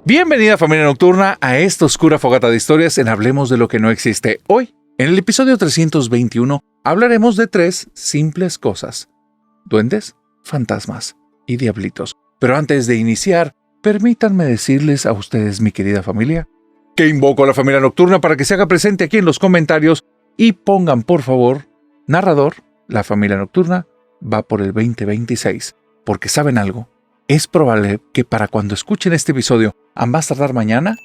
Bienvenida familia nocturna a esta oscura fogata de historias en Hablemos de lo que no existe. Hoy, en el episodio 321, hablaremos de 3 simples cosas: duendes, fantasmas y diablitos. Pero antes de iniciar, permítanme decirles a ustedes, mi querida familia, que invoco a la familia nocturna para que se haga presente aquí en los comentarios y pongan, por favor, narrador, la familia nocturna va por el 2026. Porque ¿saben algo? Es probable que para cuando escuchen este episodio, a más tardar mañana,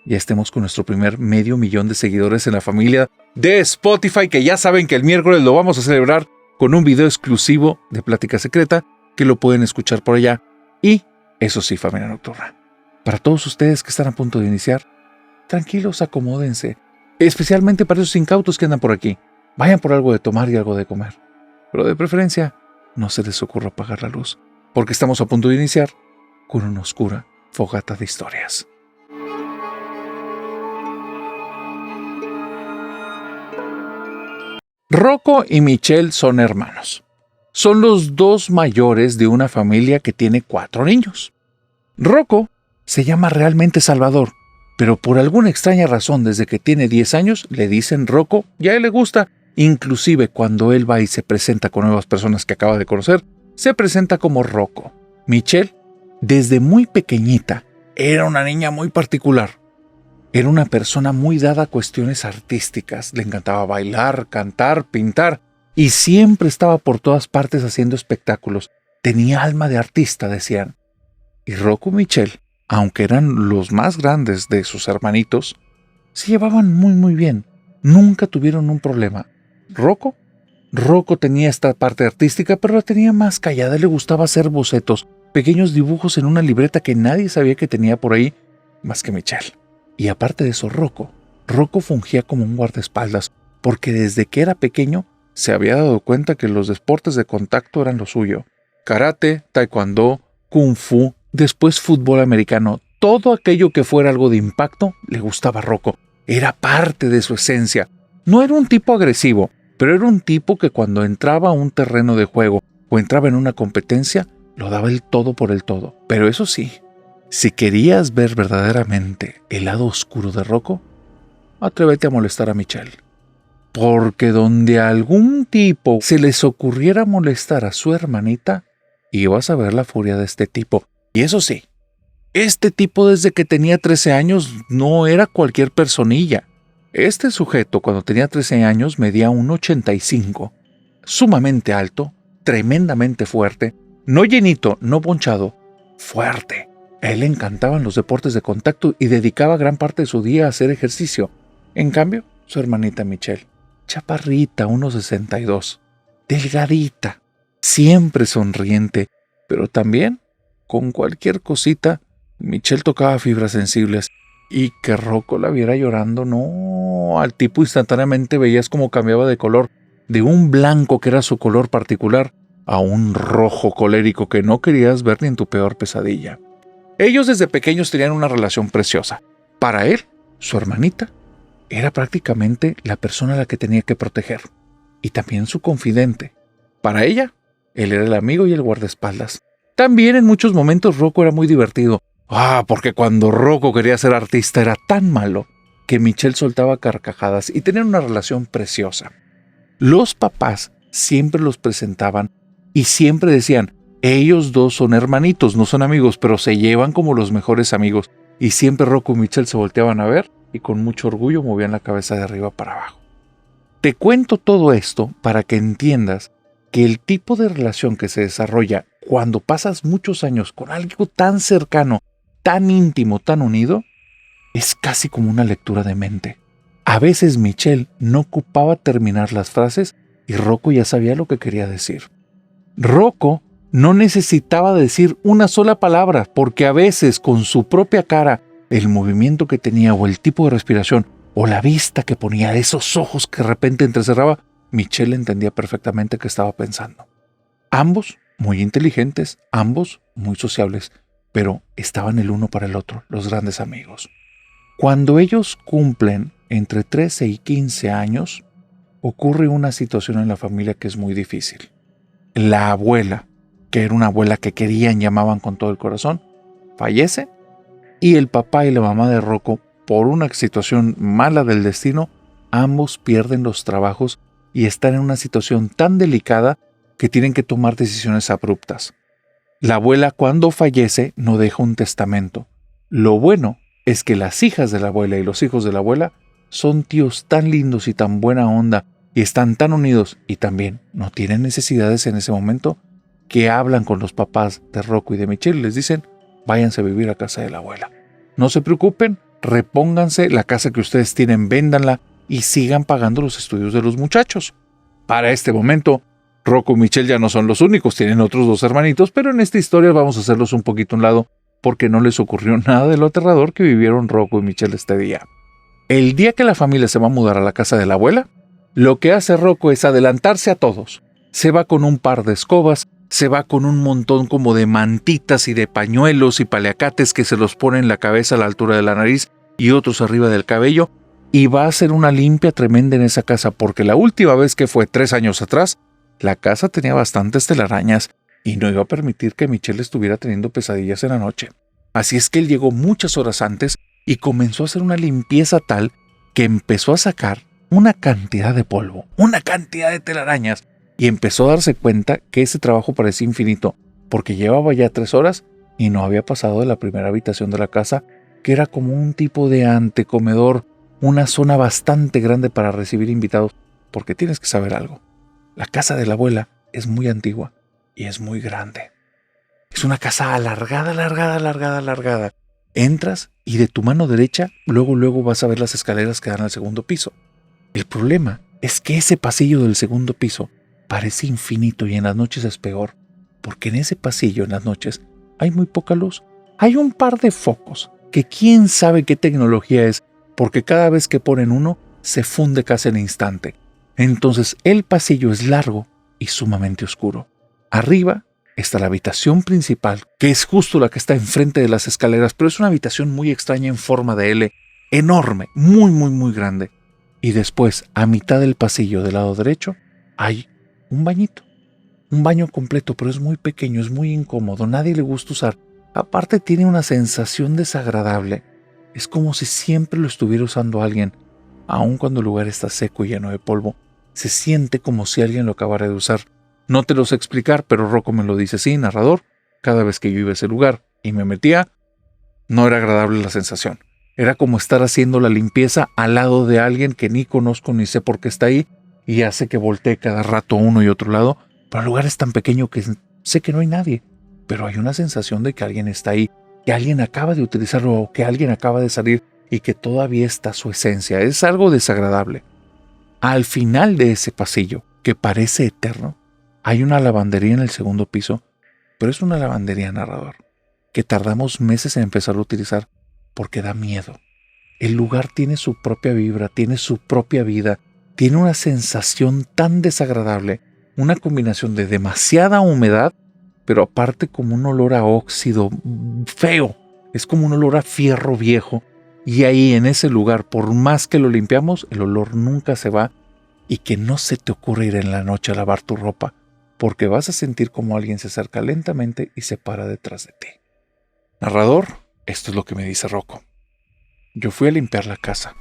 ya estemos con nuestro primer 500,000 de seguidores en la familia de Spotify, que ya saben que el miércoles lo vamos a celebrar con un video exclusivo de Plática Secreta, que lo pueden escuchar por allá. Y, eso sí, familia nocturna, para todos ustedes que están a punto de iniciar, tranquilos, acomódense, especialmente para esos incautos que andan por aquí. Vayan por algo de tomar y algo de comer, pero de preferencia, no se les ocurra apagar la luz, porque estamos a punto de iniciar con una oscura fogata de historias. Rocco y Michelle son hermanos. Son los 2 mayores de una familia que tiene 4 niños. Rocco se llama realmente Salvador, pero por alguna extraña razón desde que tiene 10 años le dicen Rocco y a él le gusta. Inclusive cuando él va y se presenta con nuevas personas que acaba de conocer, se presenta como Rocco. Michelle, desde muy pequeñita, era una niña muy particular. Era una persona muy dada a cuestiones artísticas. Le encantaba bailar, cantar, pintar y siempre estaba por todas partes haciendo espectáculos. Tenía alma de artista, decían. Y Rocco y Michelle, aunque eran los más grandes de sus hermanitos, se llevaban muy bien. Nunca tuvieron un problema. Rocco tenía esta parte artística, pero la tenía más callada. Le gustaba hacer bocetos, pequeños dibujos en una libreta que nadie sabía que tenía por ahí, más que Michelle. Y aparte de eso, Rocco fungía como un guardaespaldas, porque desde que era pequeño se había dado cuenta que los deportes de contacto eran lo suyo. Karate, taekwondo, kung fu, después fútbol americano, todo aquello que fuera algo de impacto le gustaba a Rocco. Era parte de su esencia. No era un tipo agresivo, pero era un tipo que cuando entraba a un terreno de juego o entraba en una competencia, lo daba el todo por el todo. Pero eso sí, si querías ver verdaderamente el lado oscuro de Rocco, atrévete a molestar a Michelle. Porque donde a algún tipo se les ocurriera molestar a su hermanita, ibas a ver la furia de este tipo. Y eso sí, este tipo desde que tenía 13 años no era cualquier personilla. Este sujeto cuando tenía 13 años medía 1,85, sumamente alto, tremendamente fuerte, no llenito, no ponchado, fuerte. A él le encantaban los deportes de contacto y dedicaba gran parte de su día a hacer ejercicio. En cambio, su hermanita Michelle, chaparrita, 1,62, delgadita, siempre sonriente, pero también, con cualquier cosita, Michelle tocaba fibras sensibles. Y que Rocco la viera llorando, no, al tipo instantáneamente veías cómo cambiaba de color, de un blanco que era su color particular, a un rojo colérico que no querías ver ni en tu peor pesadilla. Ellos desde pequeños tenían una relación preciosa. Para él, su hermanita, era prácticamente la persona a la que tenía que proteger, y también su confidente. Para ella, él era el amigo y el guardaespaldas. También en muchos momentos Rocco era muy divertido. Porque cuando Rocco quería ser artista era tan malo que Michelle soltaba carcajadas y tenían una relación preciosa. Los papás siempre los presentaban y siempre decían, ellos 2 son hermanitos, no son amigos, pero se llevan como los mejores amigos. Y siempre Rocco y Michelle se volteaban a ver y con mucho orgullo movían la cabeza de arriba para abajo. Te cuento todo esto para que entiendas que el tipo de relación que se desarrolla cuando pasas muchos años con algo tan cercano, tan íntimo, tan unido, es casi como una lectura de mente. A veces Michelle no ocupaba terminar las frases y Rocco ya sabía lo que quería decir. Rocco no necesitaba decir una sola palabra porque a veces con su propia cara, el movimiento que tenía o el tipo de respiración o la vista que ponía de esos ojos que de repente entrecerraba, Michelle entendía perfectamente qué estaba pensando. Ambos muy inteligentes, ambos muy sociables, pero estaban el uno para el otro, los grandes amigos. Cuando ellos cumplen entre 13 y 15 años, ocurre una situación en la familia que es muy difícil. La abuela, que era una abuela que querían, llamaban con todo el corazón, fallece y el papá y la mamá de Rocco, por una situación mala del destino, ambos pierden los trabajos y están en una situación tan delicada que tienen que tomar decisiones abruptas. La abuela, cuando fallece, no deja un testamento. Lo bueno es que las hijas de la abuela y los hijos de la abuela son tíos tan lindos y tan buena onda y están tan unidos y también no tienen necesidades en ese momento que hablan con los papás de Rocco y de Michelle y les dicen: váyanse a vivir a casa de la abuela. No se preocupen, repónganse la casa que ustedes tienen, véndanla y sigan pagando los estudios de los muchachos. Para este momento, Rocco y Michelle ya no son los únicos, tienen otros 2 hermanitos, pero en esta historia vamos a hacerlos un poquito a un lado porque no les ocurrió nada de lo aterrador que vivieron Rocco y Michelle este día. El día que la familia se va a mudar a la casa de la abuela, lo que hace Rocco es adelantarse a todos. Se va con un par de escobas, se va con un montón como de mantitas y de pañuelos y paliacates que se los pone en la cabeza a la altura de la nariz y otros arriba del cabello, y va a hacer una limpia tremenda en esa casa porque la última vez que fue 3 años atrás, la casa tenía bastantes telarañas y no iba a permitir que Michelle estuviera teniendo pesadillas en la noche. Así es que él llegó muchas horas antes y comenzó a hacer una limpieza tal que empezó a sacar una cantidad de polvo, una cantidad de telarañas, y empezó a darse cuenta que ese trabajo parecía infinito porque llevaba ya 3 horas y no había pasado de la primera habitación de la casa, que era como un tipo de antecomedor, una zona bastante grande para recibir invitados, porque tienes que saber algo. La casa de la abuela es muy antigua y es muy grande. Es una casa alargada. Entras y de tu mano derecha, luego vas a ver las escaleras que dan al segundo piso. El problema es que ese pasillo del segundo piso parece infinito y en las noches es peor, porque en ese pasillo en las noches hay muy poca luz. Hay un par de focos, que quién sabe qué tecnología es, porque cada vez que ponen uno, se funde casi en instante. Entonces el pasillo es largo y sumamente oscuro. Arriba está la habitación principal, que es justo la que está enfrente de las escaleras, pero es una habitación muy extraña en forma de L, enorme, muy grande. Y después, a mitad del pasillo del lado derecho, hay un bañito. Un baño completo, pero es muy pequeño, es muy incómodo, nadie le gusta usar. Aparte tiene una sensación desagradable. Es como si siempre lo estuviera usando alguien. Aun cuando el lugar está seco y lleno de polvo, se siente como si alguien lo acabara de usar. No te lo sé explicar, pero Rocco me lo dice así, narrador. Cada vez que yo iba a ese lugar y me metía, no era agradable la sensación. Era como estar haciendo la limpieza al lado de alguien que ni conozco ni sé por qué está ahí y hace que voltee cada rato a uno y otro lado. Pero el lugar es tan pequeño que sé que no hay nadie, pero hay una sensación de que alguien está ahí, que alguien acaba de utilizarlo o que alguien acaba de salir y que todavía está su esencia. Es algo desagradable. Al final de ese pasillo, que parece eterno, hay una lavandería en el segundo piso, pero es una lavandería, narrador, que tardamos meses en empezar a utilizar porque da miedo. El lugar tiene su propia vibra, tiene su propia vida, tiene una sensación tan desagradable, una combinación de demasiada humedad, pero aparte como un olor a óxido feo, es como un olor a fierro viejo, y ahí en ese lugar, por más que lo limpiamos, el olor nunca se va, y que no se te ocurra ir en la noche a lavar tu ropa, porque vas a sentir como alguien se acerca lentamente y se para detrás de ti. Narrador, esto es lo que me dice Rocco. Yo fui a limpiar la casa.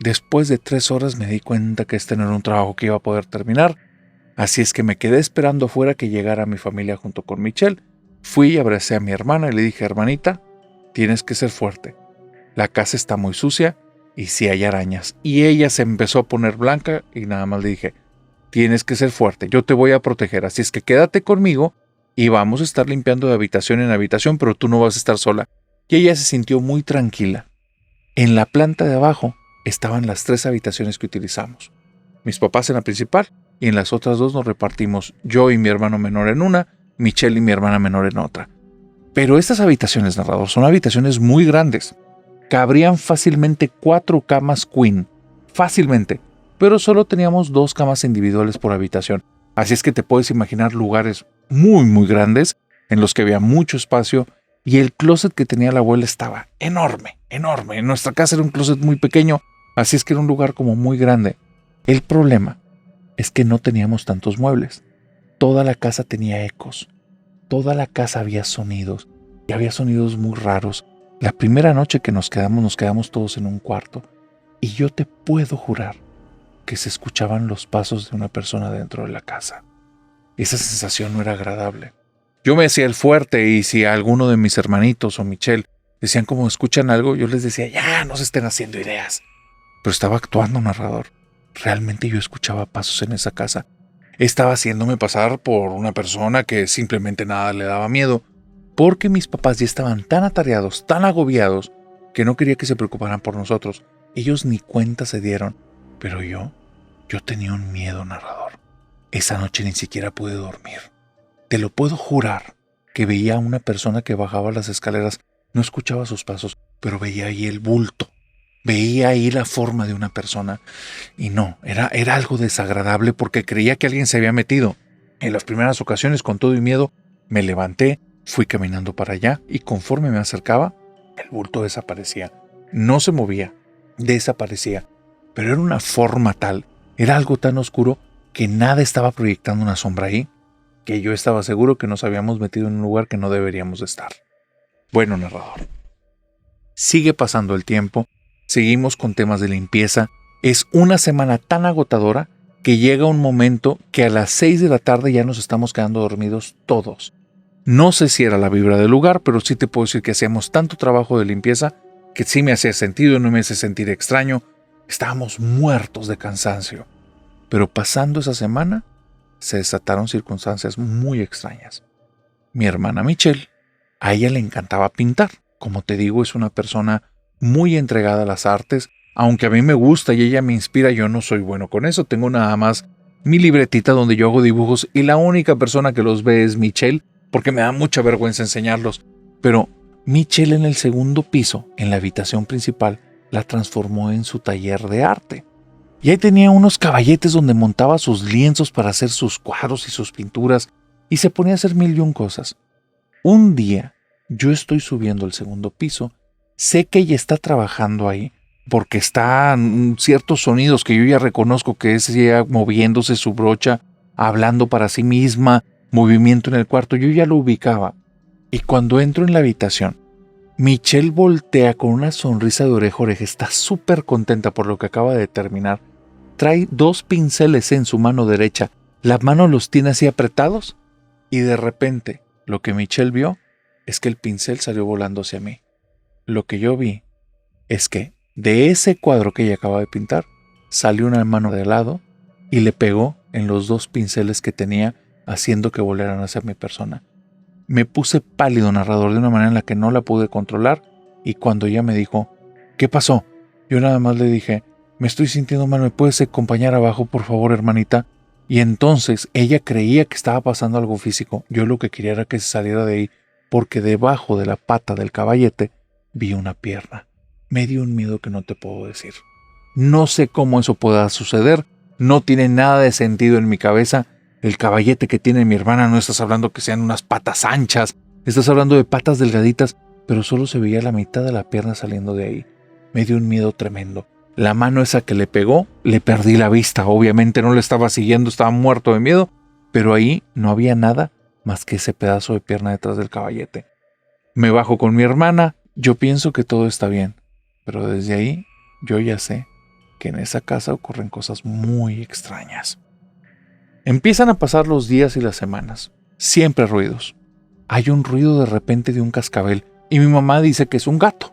Después de 3 horas me di cuenta que este no era un trabajo que iba a poder terminar, así es que me quedé esperando afuera que llegara mi familia junto con Michelle. Fui y abracé a mi hermana y le dije: hermanita, tienes que ser fuerte. La casa está muy sucia y sí hay arañas. Y ella se empezó a poner blanca y nada más le dije: tienes que ser fuerte, yo te voy a proteger, así es que quédate conmigo y vamos a estar limpiando de habitación en habitación, pero tú no vas a estar sola. Y ella se sintió muy tranquila. En la planta de abajo estaban las 3 habitaciones que utilizamos. Mis papás en la principal y en las otras 2 nos repartimos, yo y mi hermano menor en una, Michelle y mi hermana menor en otra. Pero estas habitaciones, narrador, son habitaciones muy grandes. Cabrían fácilmente 4 camas queen, fácilmente, pero solo teníamos 2 camas individuales por habitación. Así es que te puedes imaginar lugares muy grandes en los que había mucho espacio y el closet que tenía la abuela estaba enorme. En nuestra casa era un closet muy pequeño, así es que era un lugar como muy grande. El problema es que no teníamos tantos muebles. Toda la casa tenía ecos. Toda la casa había sonidos, y había sonidos muy raros. La primera noche que nos quedamos todos en un cuarto y yo te puedo jurar que se escuchaban los pasos de una persona dentro de la casa. Esa sensación no era agradable. Yo me hacía el fuerte y si a alguno de mis hermanitos o Michelle decían como escuchan algo, yo les decía, ya, no se estén haciendo ideas. Pero estaba actuando, narrador. Realmente yo escuchaba pasos en esa casa. Estaba haciéndome pasar por una persona que simplemente nada le daba miedo, porque mis papás ya estaban tan atareados, tan agobiados, que no quería que se preocuparan por nosotros. Ellos ni cuenta se dieron, pero yo tenía un miedo, narrador. Esa noche ni siquiera pude dormir. Te lo puedo jurar que veía a una persona que bajaba las escaleras. No escuchaba sus pasos, pero veía ahí el bulto. Veía ahí la forma de una persona. Y no, era algo desagradable porque creía que alguien se había metido. En las primeras ocasiones, con todo y miedo, me levanté, fui caminando para allá y conforme me acercaba, el bulto desaparecía. No se movía, desaparecía. Pero era una forma tal, era algo tan oscuro que nada estaba proyectando una sombra ahí, que yo estaba seguro que nos habíamos metido en un lugar que no deberíamos de estar. Bueno, narrador, sigue pasando el tiempo, seguimos con temas de limpieza, es una semana tan agotadora que llega un momento que a las 6 de la tarde ya nos estamos quedando dormidos todos. No sé si era la vibra del lugar, pero sí te puedo decir que hacíamos tanto trabajo de limpieza que sí me hacía sentido y no me hace sentir extraño. Estábamos muertos de cansancio. Pero pasando esa semana, se desataron circunstancias muy extrañas. Mi hermana Michelle, a ella le encantaba pintar. Como te digo, es una persona muy entregada a las artes. Aunque a mí me gusta y ella me inspira, yo no soy bueno con eso. Tengo nada más mi libretita donde yo hago dibujos y la única persona que los ve es Michelle, porque me da mucha vergüenza enseñarlos. Pero Michelle en el segundo piso, en la habitación principal, la transformó en su taller de arte. Y ahí tenía unos caballetes donde montaba sus lienzos para hacer sus cuadros y sus pinturas, y se ponía a hacer mil y un cosas. Un día, yo estoy subiendo al segundo piso, sé que ella está trabajando ahí, porque están ciertos sonidos que yo ya reconozco que es ella moviéndose su brocha, hablando para sí misma, movimiento en el cuarto, yo ya lo ubicaba. Y cuando entro en la habitación, Michelle voltea con una sonrisa de oreja a oreja, está súper contenta por lo que acaba de terminar. Trae 2 pinceles en su mano derecha, la mano los tiene así apretados y de repente lo que Michelle vio es que el pincel salió volando hacia mí. Lo que yo vi es que de ese cuadro que ella acaba de pintar salió una mano de lado y le pegó en los 2 pinceles que tenía, haciendo que volaran hacia mi persona. Me puse pálido, narrador, de una manera en la que no la pude controlar, y cuando ella me dijo, ¿qué pasó? Yo nada más le dije, me estoy sintiendo mal, ¿me puedes acompañar abajo, por favor, hermanita? Y entonces ella creía que estaba pasando algo físico. Yo lo que quería era que se saliera de ahí, porque debajo de la pata del caballete vi una pierna. Me dio un miedo que no te puedo decir. No sé cómo eso pueda suceder, no tiene nada de sentido en mi cabeza. El caballete que tiene mi hermana, no estás hablando que sean unas patas anchas, estás hablando de patas delgaditas, pero solo se veía la mitad de la pierna saliendo de ahí. Me dio un miedo tremendo. La mano esa que le pegó, le perdí la vista, obviamente no le estaba siguiendo, estaba muerto de miedo, pero ahí no había nada más que ese pedazo de pierna detrás del caballete. Me bajo con mi hermana, yo pienso que todo está bien, pero desde ahí yo ya sé que en esa casa ocurren cosas muy extrañas. Empiezan a pasar los días y las semanas. Siempre ruidos. Hay un ruido de repente de un cascabel y mi mamá dice que es un gato.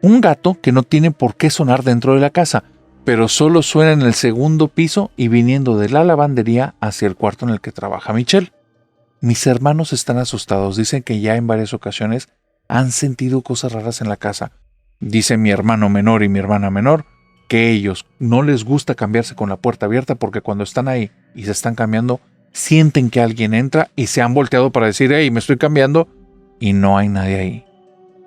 Un gato que no tiene por qué sonar dentro de la casa, pero solo suena en el segundo piso y viniendo de la lavandería hacia el cuarto en el que trabaja Michelle. Mis hermanos están asustados. Dicen que ya en varias ocasiones han sentido cosas raras en la casa. Dice mi hermano menor y mi hermana menor que ellos no les gusta cambiarse con la puerta abierta porque cuando están ahí y se están cambiando, sienten que alguien entra y se han volteado para decir, hey, me estoy cambiando, y no hay nadie ahí.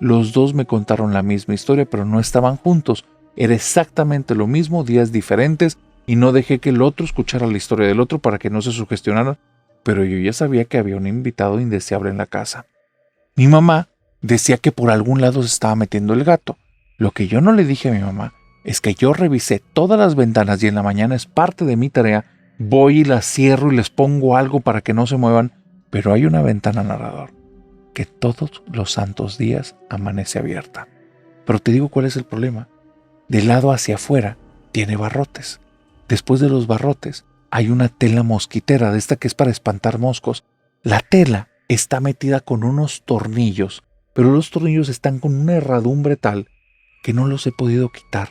Los dos me contaron la misma historia, pero no estaban juntos. Era exactamente lo mismo, días diferentes, y no dejé que el otro escuchara la historia del otro para que no se sugestionaran, pero yo ya sabía que había un invitado indeseable en la casa. Mi mamá decía que por algún lado se estaba metiendo el gato. Lo que yo no le dije a mi mamá es que yo revisé todas las ventanas y en la mañana es parte de mi tarea, voy y las cierro y les pongo algo para que no se muevan, pero hay una ventana, narrador, que todos los santos días amanece abierta. Pero te digo cuál es el problema. Del lado hacia afuera tiene barrotes. Después de los barrotes hay una tela mosquitera, de esta que es para espantar moscos. La tela está metida con unos tornillos, pero los tornillos están con una herradumbre tal que no los he podido quitar.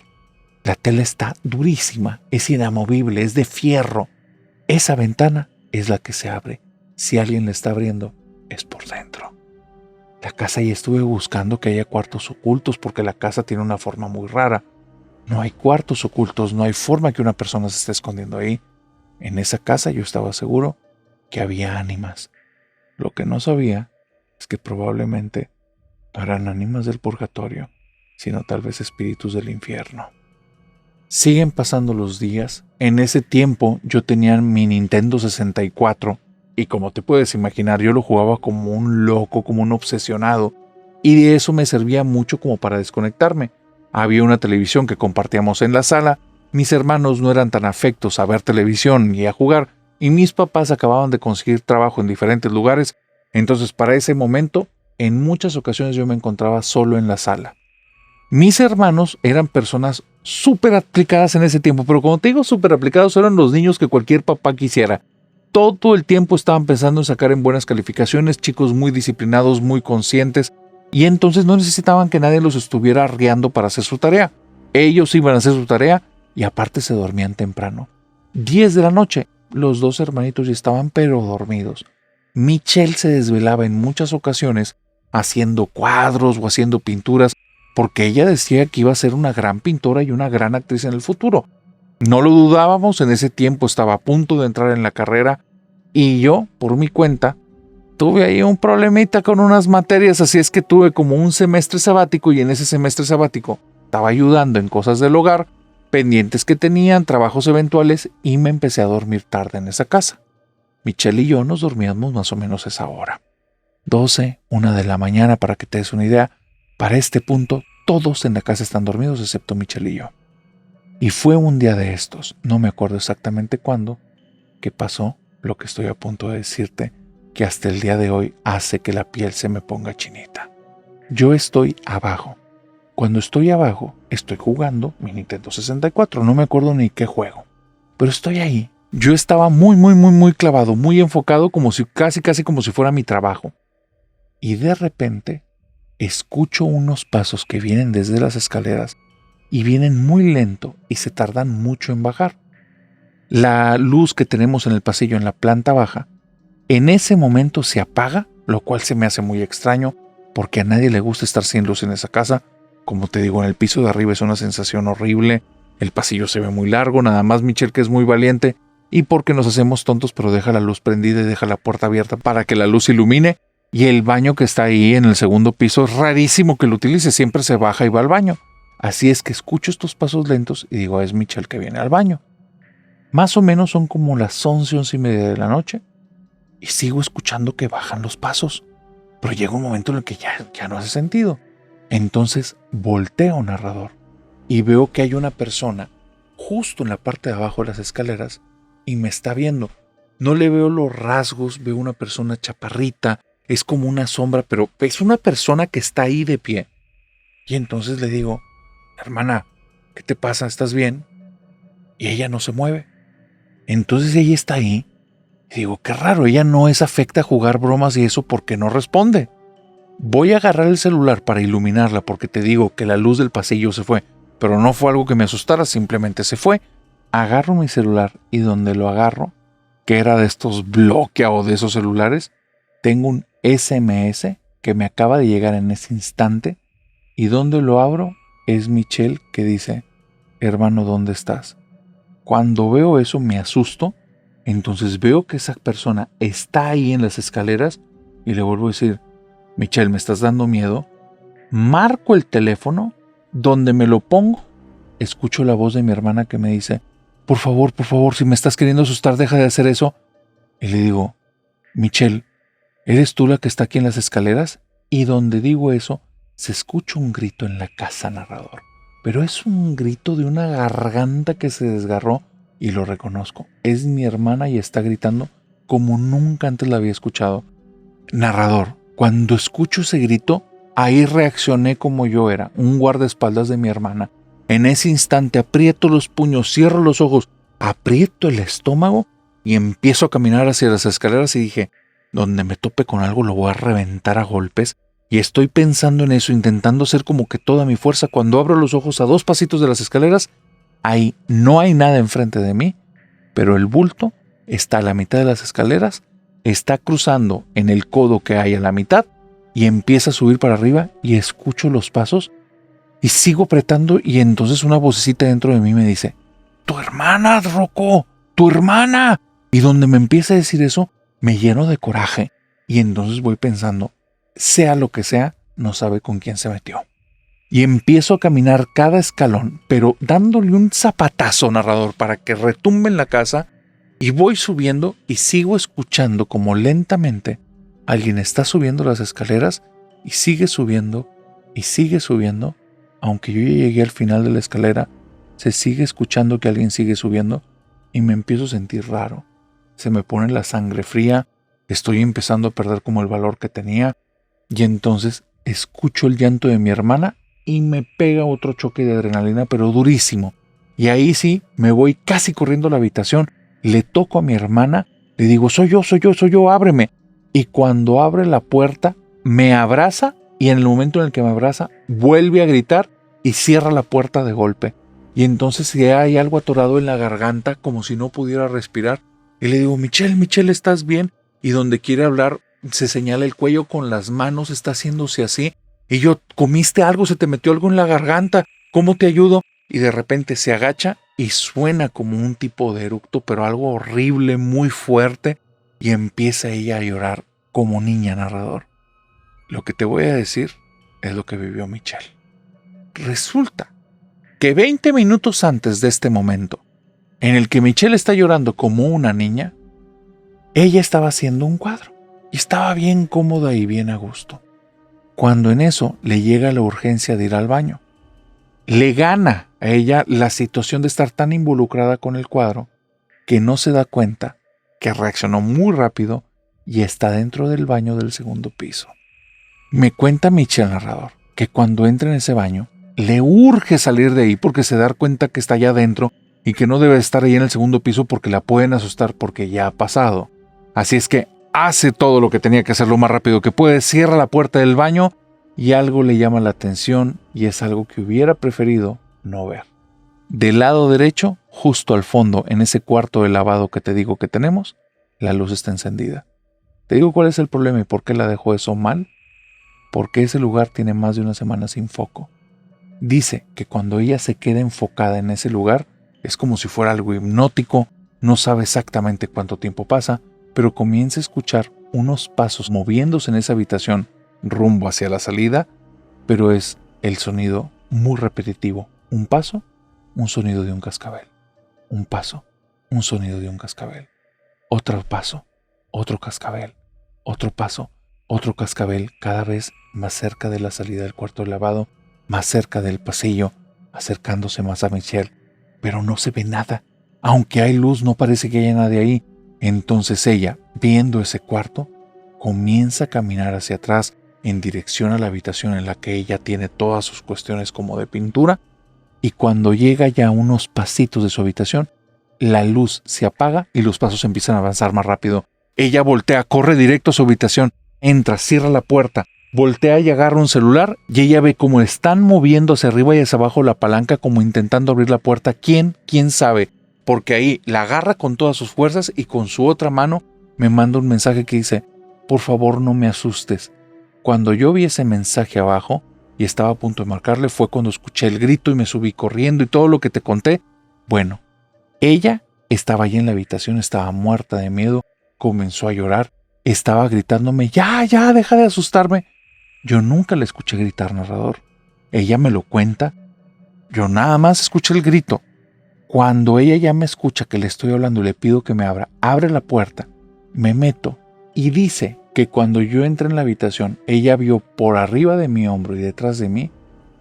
La tela está durísima, es inamovible, es de fierro. Esa ventana es la que se abre. Si alguien la está abriendo, es por dentro. La casa, y estuve buscando que haya cuartos ocultos porque la casa tiene una forma muy rara. No hay cuartos ocultos, no hay forma que una persona se esté escondiendo ahí. En esa casa yo estaba seguro que había ánimas. Lo que no sabía es que probablemente no eran ánimas del purgatorio, sino tal vez espíritus del infierno. Siguen pasando los días. En ese tiempo yo tenía mi Nintendo 64 y como te puedes imaginar yo lo jugaba como un loco, como un obsesionado, y de eso me servía mucho como para desconectarme. Había una televisión que compartíamos en la sala, mis hermanos no eran tan afectos a ver televisión y a jugar, y mis papás acababan de conseguir trabajo en diferentes lugares, entonces para ese momento en muchas ocasiones yo me encontraba solo en la sala. Mis hermanos eran personas súper aplicadas en ese tiempo, pero como te digo súper aplicados, eran los niños que cualquier papá quisiera. Todo el tiempo estaban pensando en sacar en buenas calificaciones, chicos muy disciplinados, muy conscientes, y entonces no necesitaban que nadie los estuviera arriando para hacer su tarea. Ellos iban a hacer su tarea y aparte se dormían temprano. 10 de la noche, los dos hermanitos ya estaban pero dormidos. Michelle se desvelaba en muchas ocasiones haciendo cuadros o haciendo pinturas, porque ella decía que iba a ser una gran pintora y una gran actriz en el futuro. No lo dudábamos, en ese tiempo estaba a punto de entrar en la carrera y yo, por mi cuenta, tuve ahí un problemita con unas materias, así es que tuve como un semestre sabático y en ese semestre sabático estaba ayudando en cosas del hogar, pendientes que tenían, trabajos eventuales y me empecé a dormir tarde en esa casa. Michelle y yo nos dormíamos más o menos a esa hora. 12, 1 de la mañana, para que te des una idea. Para este punto, todos en la casa están dormidos excepto Michelle y yo. Y fue un día de estos, no me acuerdo exactamente cuándo, que pasó lo que estoy a punto de decirte, que hasta el día de hoy hace que la piel se me ponga chinita. Yo estoy abajo. Cuando estoy abajo, estoy jugando mi Nintendo 64, no me acuerdo ni qué juego, pero estoy ahí. Yo estaba muy clavado, muy enfocado, casi como si fuera mi trabajo. Y de repente escucho unos pasos que vienen desde las escaleras y vienen muy lento y se tardan mucho en bajar. La luz que tenemos en el pasillo en la planta baja, en ese momento se apaga, lo cual se me hace muy extraño porque a nadie le gusta estar sin luz en esa casa. Como te digo, en el piso de arriba es una sensación horrible, el pasillo se ve muy largo, nada más Michelle, que es muy valiente, y porque nos hacemos tontos, pero deja la luz prendida y deja la puerta abierta para que la luz ilumine. Y el baño que está ahí en el segundo piso es rarísimo que lo utilice, siempre se baja y va al baño. Así es que escucho estos pasos lentos y digo, es Michelle que viene al baño. Más o menos son como las 11, 11:30 de la noche y sigo escuchando que bajan los pasos. Pero llega un momento en el que ya no hace sentido. Entonces volteo, narrador, y veo que hay una persona justo en la parte de abajo de las escaleras y me está viendo. No le veo los rasgos, veo una persona chaparrita, es como una sombra, pero es una persona que está ahí de pie. Y entonces le digo, hermana, ¿qué te pasa? ¿Estás bien? Y ella no se mueve. Entonces ella está ahí. Y digo, qué raro, ella no es afecta a jugar bromas y eso porque no responde. Voy a agarrar el celular para iluminarla porque te digo que la luz del pasillo se fue, pero no fue algo que me asustara, simplemente se fue. Agarro mi celular y donde lo agarro, que era de estos bloquea o de esos celulares, tengo un SMS que me acaba de llegar en ese instante y donde lo abro es Michelle que dice, hermano, ¿dónde estás? Cuando veo eso me asusto, entonces veo que esa persona está ahí en las escaleras y le vuelvo a decir, Michelle, ¿me estás dando miedo? Marco el teléfono, donde me lo pongo, escucho la voz de mi hermana que me dice, por favor, si me estás queriendo asustar, deja de hacer eso. Y le digo, Michelle, ¿eres tú la que está aquí en las escaleras? Y donde digo eso, se escucha un grito en la casa, narrador. Pero es un grito de una garganta que se desgarró y lo reconozco. Es mi hermana y está gritando como nunca antes la había escuchado. Narrador, Cuando escucho ese grito, ahí reaccioné como yo era, un guardaespaldas de mi hermana. En ese instante aprieto los puños, cierro los ojos, aprieto el estómago y empiezo a caminar hacia las escaleras y dije, donde me tope con algo lo voy a reventar a golpes. Y estoy pensando en eso, intentando hacer como que toda mi fuerza. Cuando abro los ojos a 2 pasitos de las escaleras, ahí no hay nada enfrente de mí, pero el bulto está a la mitad de las escaleras, está cruzando en el codo que hay a la mitad y empieza a subir para arriba y escucho los pasos y sigo apretando y entonces una vocecita dentro de mí me dice, ¡tu hermana, Rocco! ¡Tu hermana! Y donde me empieza a decir eso, me lleno de coraje y entonces voy pensando, sea lo que sea, no sabe con quién se metió. Y empiezo a caminar cada escalón, pero dándole un zapatazo, narrador, para que retumbe en la casa, y voy subiendo y sigo escuchando como lentamente alguien está subiendo las escaleras y sigue subiendo, aunque yo ya llegué al final de la escalera, se sigue escuchando que alguien sigue subiendo y me empiezo a sentir raro. Se me pone la sangre fría, estoy empezando a perder como el valor que tenía, y entonces escucho el llanto de mi hermana y me pega otro choque de adrenalina, pero durísimo. Y ahí sí, me voy casi corriendo a la habitación, le toco a mi hermana, le digo, soy yo, ábreme. Y cuando abre la puerta, me abraza y en el momento en el que me abraza, vuelve a gritar y cierra la puerta de golpe. Y entonces ya hay algo atorado en la garganta, como si no pudiera respirar. Y le digo, Michelle, ¿estás bien? Y donde quiere hablar, se señala el cuello con las manos, está haciéndose así. Y yo, ¿comiste algo? ¿Se te metió algo en la garganta? ¿Cómo te ayudo? Y de repente se agacha y suena como un tipo de eructo, pero algo horrible, muy fuerte. Y empieza ella a llorar como niña, narrador. Lo que te voy a decir es lo que vivió Michelle. Resulta que 20 minutos antes de este momento, en el que Michelle está llorando como una niña, ella estaba haciendo un cuadro y estaba bien cómoda y bien a gusto. Cuando en eso le llega la urgencia de ir al baño. Le gana a ella la situación de estar tan involucrada con el cuadro que no se da cuenta que reaccionó muy rápido y está dentro del baño del segundo piso. Me cuenta Michelle, narrador, que cuando entra en ese baño, le urge salir de ahí porque se da cuenta que está allá adentro y que no debe estar ahí en el segundo piso porque la pueden asustar porque ya ha pasado. Así es que hace todo lo que tenía que hacer lo más rápido que puede, cierra la puerta del baño y algo le llama la atención y es algo que hubiera preferido no ver. Del lado derecho, justo al fondo, en ese cuarto de lavado que te digo que tenemos, la luz está encendida. Te digo cuál es el problema y por qué la dejó eso mal. Porque ese lugar tiene más de una semana sin foco. Dice que cuando ella se queda enfocada en ese lugar, es como si fuera algo hipnótico, no sabe exactamente cuánto tiempo pasa, pero comienza a escuchar unos pasos moviéndose en esa habitación rumbo hacia la salida, pero es el sonido muy repetitivo. Un paso, un sonido de un cascabel. Un paso, un sonido de un cascabel. Otro paso, otro cascabel. Otro paso, otro cascabel, cada vez más cerca de la salida del cuarto de lavado, más cerca del pasillo, acercándose más a Michelle, pero no se ve nada. Aunque hay luz, no parece que haya nadie ahí. Entonces ella, viendo ese cuarto, comienza a caminar hacia atrás en dirección a la habitación en la que ella tiene todas sus cuestiones como de pintura, y cuando llega ya a unos pasitos de su habitación, la luz se apaga y los pasos empiezan a avanzar más rápido. Ella voltea, corre directo a su habitación, entra, cierra la puerta, voltea y agarra un celular y ella ve cómo están moviendo hacia arriba y hacia abajo la palanca como intentando abrir la puerta. ¿Quién sabe? Porque ahí la agarra con todas sus fuerzas y con su otra mano me manda un mensaje que dice, por favor no me asustes. Cuando yo vi ese mensaje abajo y estaba a punto de marcarle fue cuando escuché el grito y me subí corriendo y todo lo que te conté. Bueno, ella estaba allí en la habitación, estaba muerta de miedo, comenzó a llorar, estaba gritándome, ya, deja de asustarme. Yo nunca la escuché gritar, narrador. Ella me lo cuenta. Yo nada más escuché el grito. Cuando ella ya me escucha que le estoy hablando y le pido que me abra, abre la puerta, me meto y dice que cuando yo entré en la habitación, ella vio por arriba de mi hombro y detrás de mí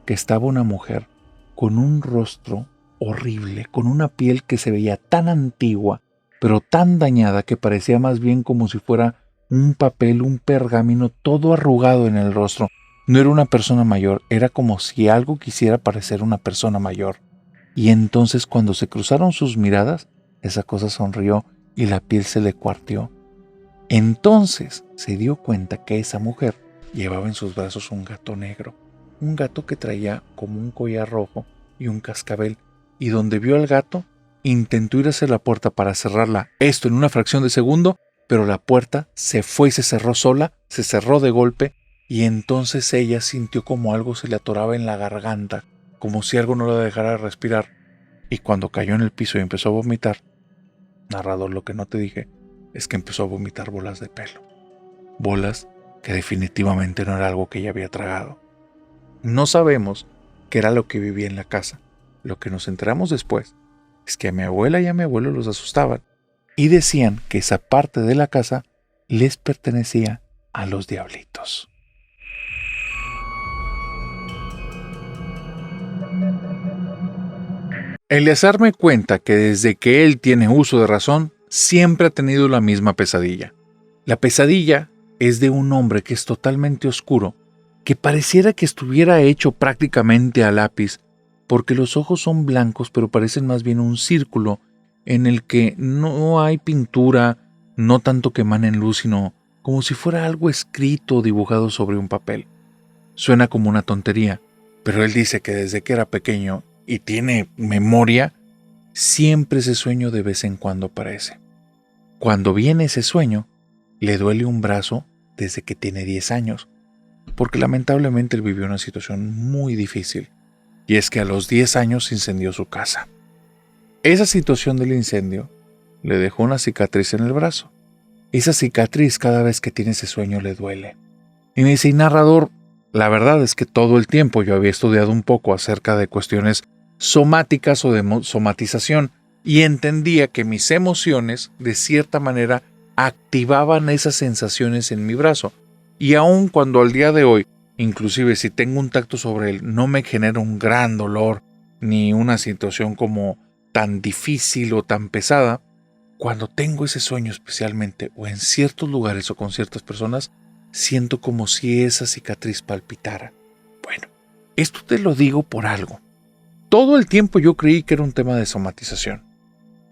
que estaba una mujer con un rostro horrible, con una piel que se veía tan antigua, pero tan dañada que parecía más bien como si fuera un papel, un pergamino, todo arrugado en el rostro. No era una persona mayor, era como si algo quisiera parecer una persona mayor. Y entonces cuando se cruzaron sus miradas, esa cosa sonrió y la piel se le cuarteó. Entonces se dio cuenta que esa mujer llevaba en sus brazos un gato negro, un gato que traía como un collar rojo y un cascabel, y donde vio al gato, intentó ir hacia la puerta para cerrarla, esto en una fracción de segundo, pero la puerta se fue y se cerró sola, se cerró de golpe, y entonces ella sintió como algo se le atoraba en la garganta, como si algo no la dejara respirar, y cuando cayó en el piso y empezó a vomitar, narrador, lo que no te dije es que empezó a vomitar bolas de pelo, bolas que definitivamente no era algo que ella había tragado. No sabemos qué era lo que vivía en la casa. Lo que nos enteramos después es que a mi abuela y a mi abuelo los asustaban y decían que esa parte de la casa les pertenecía a los diablitos. Eleazar me cuenta que desde que él tiene uso de razón, siempre ha tenido la misma pesadilla. La pesadilla es de un hombre que es totalmente oscuro, que pareciera que estuviera hecho prácticamente a lápiz, porque los ojos son blancos pero parecen más bien un círculo en el que no hay pintura, no tanto que emanen luz, sino como si fuera algo escrito o dibujado sobre un papel. Suena como una tontería, pero él dice que desde que era pequeño y tiene memoria, siempre ese sueño de vez en cuando aparece. Cuando viene ese sueño, le duele un brazo desde que tiene 10 años, porque lamentablemente él vivió una situación muy difícil, y es que a los 10 años se incendió su casa. Esa situación del incendio le dejó una cicatriz en el brazo. Esa cicatriz cada vez que tiene ese sueño le duele. Y me dice, y narrador, la verdad es que todo el tiempo yo había estudiado un poco acerca de cuestiones somáticas o de somatización, y entendía que mis emociones, de cierta manera, activaban esas sensaciones en mi brazo. Y aun cuando al día de hoy, inclusive si tengo un tacto sobre él, no me genera un gran dolor, ni una situación como tan difícil o tan pesada, cuando tengo ese sueño especialmente, o en ciertos lugares o con ciertas personas, siento como si esa cicatriz palpitara. Bueno, esto te lo digo por algo. Todo el tiempo yo creí que era un tema de somatización.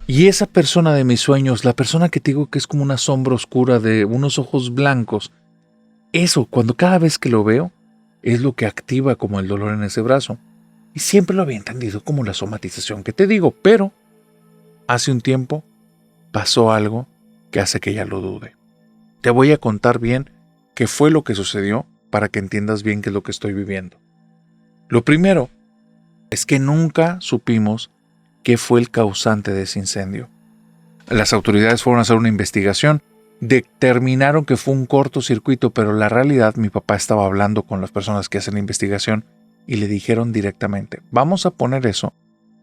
Y esa persona de mis sueños, la persona que te digo que es como una sombra oscura de unos ojos blancos, eso, cuando cada vez que lo veo, es lo que activa como el dolor en ese brazo. Y siempre lo había entendido como la somatización que te digo, pero hace un tiempo pasó algo que hace que ya lo dude. Te voy a contar bien qué fue lo que sucedió para que entiendas bien qué es lo que estoy viviendo. Lo primero es que nunca supimos qué fue el causante de ese incendio. Las autoridades fueron a hacer una investigación, determinaron que fue un cortocircuito, pero la realidad, mi papá estaba hablando con las personas que hacen la investigación y le dijeron directamente, vamos a poner eso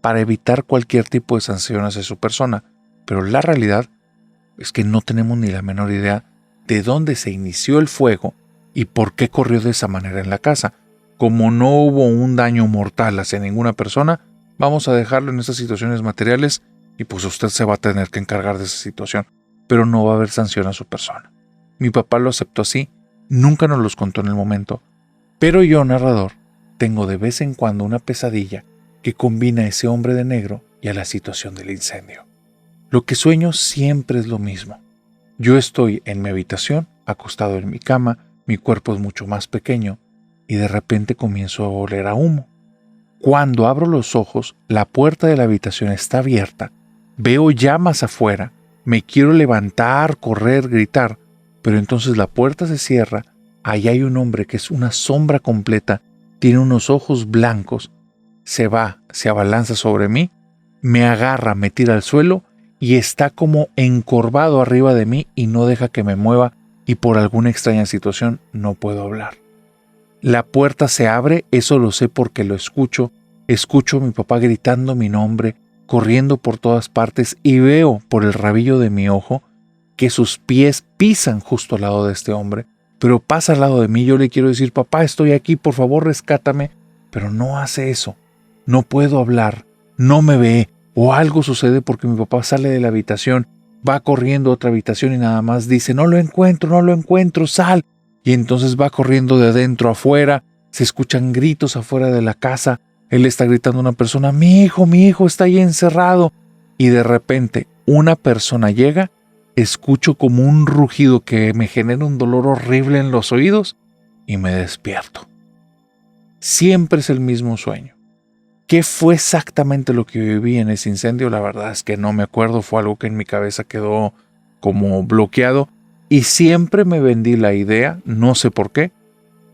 para evitar cualquier tipo de sanción hacia su persona, pero la realidad es que no tenemos ni la menor idea de dónde se inició el fuego y por qué corrió de esa manera en la casa. Como no hubo un daño mortal hacia ninguna persona, vamos a dejarlo en esas situaciones materiales y pues usted se va a tener que encargar de esa situación, pero no va a haber sanción a su persona. Mi papá lo aceptó así, nunca nos los contó en el momento, pero yo, narrador, tengo de vez en cuando una pesadilla que combina a ese hombre de negro y a la situación del incendio. Lo que sueño siempre es lo mismo. Yo estoy en mi habitación, acostado en mi cama, mi cuerpo es mucho más pequeño y de repente comienzo a oler a humo. Cuando abro los ojos, la puerta de la habitación está abierta, veo llamas afuera, me quiero levantar, correr, gritar, pero entonces la puerta se cierra, ahí hay un hombre que es una sombra completa, tiene unos ojos blancos, se va, se abalanza sobre mí, me agarra, me tira al suelo y está como encorvado arriba de mí y no deja que me mueva y por alguna extraña situación no puedo hablar. La puerta se abre, eso lo sé porque lo escucho a mi papá gritando mi nombre, corriendo por todas partes y veo por el rabillo de mi ojo que sus pies pisan justo al lado de este hombre, pero pasa al lado de mí, yo le quiero decir, papá, estoy aquí, por favor rescátame, pero no hace eso, no puedo hablar, no me ve, o algo sucede porque mi papá sale de la habitación va corriendo a otra habitación y nada más dice, no lo encuentro, sal. Y entonces va corriendo de adentro afuera, se escuchan gritos afuera de la casa, él está gritando a una persona, mi hijo está ahí encerrado. Y de repente una persona llega, escucho como un rugido que me genera un dolor horrible en los oídos y me despierto. Siempre es el mismo sueño. ¿Qué fue exactamente lo que viví en ese incendio? La verdad es que no me acuerdo, fue algo que en mi cabeza quedó como bloqueado y siempre me vendí la idea, no sé por qué,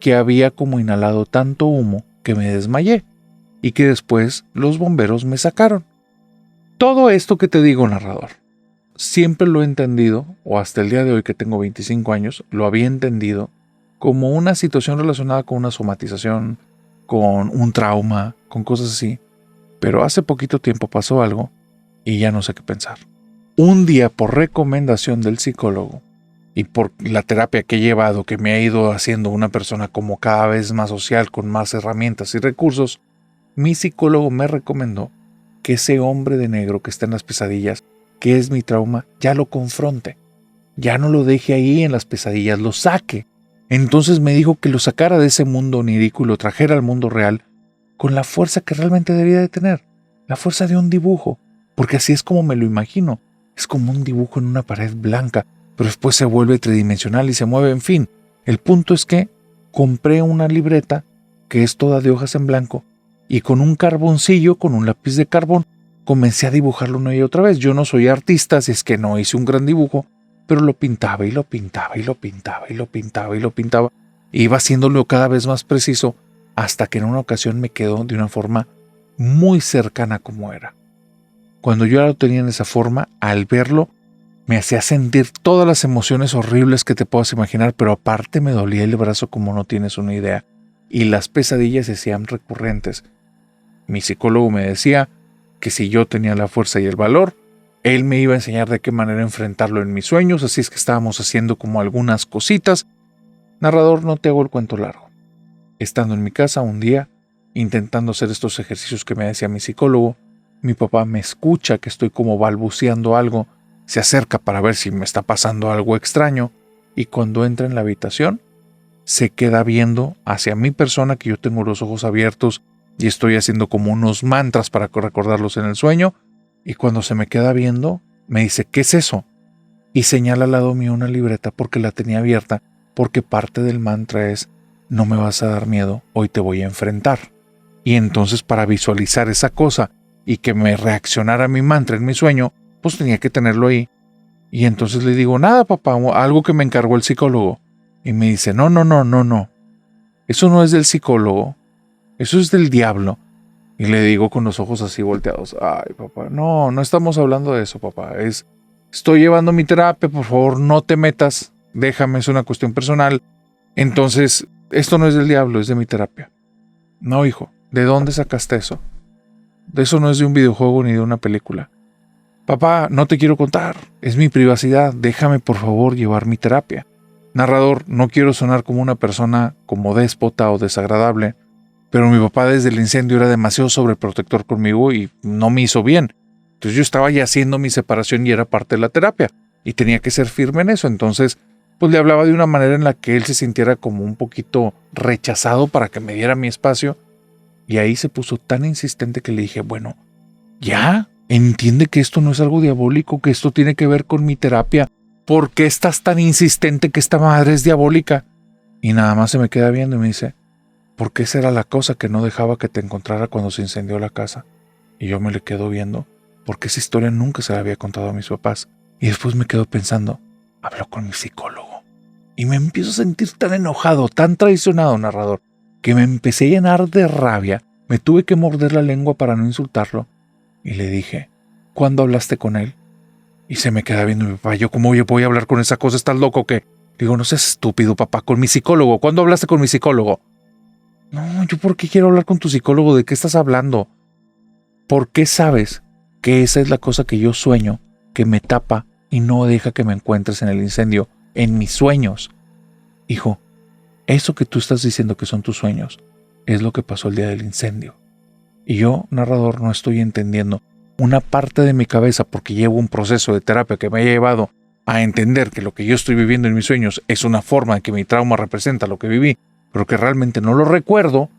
que había como inhalado tanto humo que me desmayé y que después los bomberos me sacaron. Todo esto que te digo, narrador, siempre lo he entendido, o hasta el día de hoy que tengo 25 años, lo había entendido como una situación relacionada con una somatización, con un trauma, con cosas así. Pero hace poquito tiempo pasó algo y ya no sé qué pensar. Un día, por recomendación del psicólogo y por la terapia que he llevado, que me ha ido haciendo una persona como cada vez más social, con más herramientas y recursos, mi psicólogo me recomendó que ese hombre de negro que está en las pesadillas, que es mi trauma, ya lo confronte. Ya no lo deje ahí en las pesadillas, lo saque. Entonces me dijo que lo sacara de ese mundo onírico y lo trajera al mundo real con la fuerza que realmente debería de tener, la fuerza de un dibujo, porque así es como me lo imagino. Es como un dibujo en una pared blanca, pero después se vuelve tridimensional y se mueve, en fin. El punto es que compré una libreta que es toda de hojas en blanco y con un carboncillo, con un lápiz de carbón, comencé a dibujarlo una y otra vez. Yo no soy artista, así es que no hice un gran dibujo, pero lo pintaba y lo pintaba y lo pintaba y lo pintaba y lo pintaba. E iba haciéndolo cada vez más preciso hasta que en una ocasión me quedó de una forma muy cercana como era. Cuando yo ya lo tenía en esa forma, al verlo, me hacía sentir todas las emociones horribles que te puedas imaginar, pero aparte me dolía el brazo como no tienes una idea. Y las pesadillas se hacían recurrentes. Mi psicólogo me decía que si yo tenía la fuerza y el valor, él me iba a enseñar de qué manera enfrentarlo en mis sueños, así es que estábamos haciendo como algunas cositas. Narrador, no te hago el cuento largo. Estando en mi casa un día, intentando hacer estos ejercicios que me decía mi psicólogo, mi papá me escucha que estoy como balbuceando algo, se acerca para ver si me está pasando algo extraño, y cuando entra en la habitación, se queda viendo hacia mi persona, que yo tengo los ojos abiertos y estoy haciendo como unos mantras para recordarlos en el sueño, y cuando se me queda viendo, me dice, ¿qué es eso? Y señala al lado mío una libreta porque la tenía abierta, porque parte del mantra es, no me vas a dar miedo, hoy te voy a enfrentar. Y entonces para visualizar esa cosa y que me reaccionara mi mantra en mi sueño, pues tenía que tenerlo ahí. Y entonces le digo, nada papá, algo que me encargó el psicólogo. Y me dice, no, eso no es del psicólogo, eso es del diablo. Y le digo con los ojos así volteados, ay papá, no estamos hablando de eso papá, estoy llevando mi terapia, por favor no te metas, déjame, es una cuestión personal. Entonces, esto no es del diablo, es de mi terapia. No hijo, ¿de dónde sacaste eso? De eso no es de un videojuego ni de una película. Papá, no te quiero contar, es mi privacidad, déjame por favor llevar mi terapia. Narrador, no quiero sonar como una persona como déspota o desagradable, pero mi papá desde el incendio era demasiado sobreprotector conmigo y no me hizo bien. Entonces yo estaba ya haciendo mi separación y era parte de la terapia y tenía que ser firme en eso. Entonces pues le hablaba de una manera en la que él se sintiera como un poquito rechazado para que me diera mi espacio, y ahí se puso tan insistente que le dije, bueno, ya, entiende que esto no es algo diabólico, que esto tiene que ver con mi terapia. ¿Por qué estás tan insistente que esta madre es diabólica? Y nada más se me queda viendo y me dice, porque esa era la cosa que no dejaba que te encontrara cuando se incendió la casa. Y yo me le quedo viendo, porque esa historia nunca se la había contado a mis papás. Y después me quedo pensando, habló con mi psicólogo. Y me empiezo a sentir tan enojado, tan traicionado, narrador, que me empecé a llenar de rabia. Me tuve que morder la lengua para no insultarlo. Y le dije, ¿cuándo hablaste con él? Y se me queda viendo mi papá, yo, ¿cómo voy a hablar con esa cosa? ¿Estás loco o qué? Digo, no seas estúpido, papá, con mi psicólogo. ¿Cuándo hablaste con mi psicólogo? No, ¿yo por qué quiero hablar con tu psicólogo? ¿De qué estás hablando? ¿Por qué sabes que esa es la cosa que yo sueño, que me tapa y no deja que me encuentres en el incendio, en mis sueños? Hijo, eso que tú estás diciendo que son tus sueños, es lo que pasó el día del incendio. Y yo, narrador, no estoy entendiendo una parte de mi cabeza, porque llevo un proceso de terapia que me ha llevado a entender que lo que yo estoy viviendo en mis sueños es una forma en que mi trauma representa lo que viví, pero que realmente no lo recuerdo.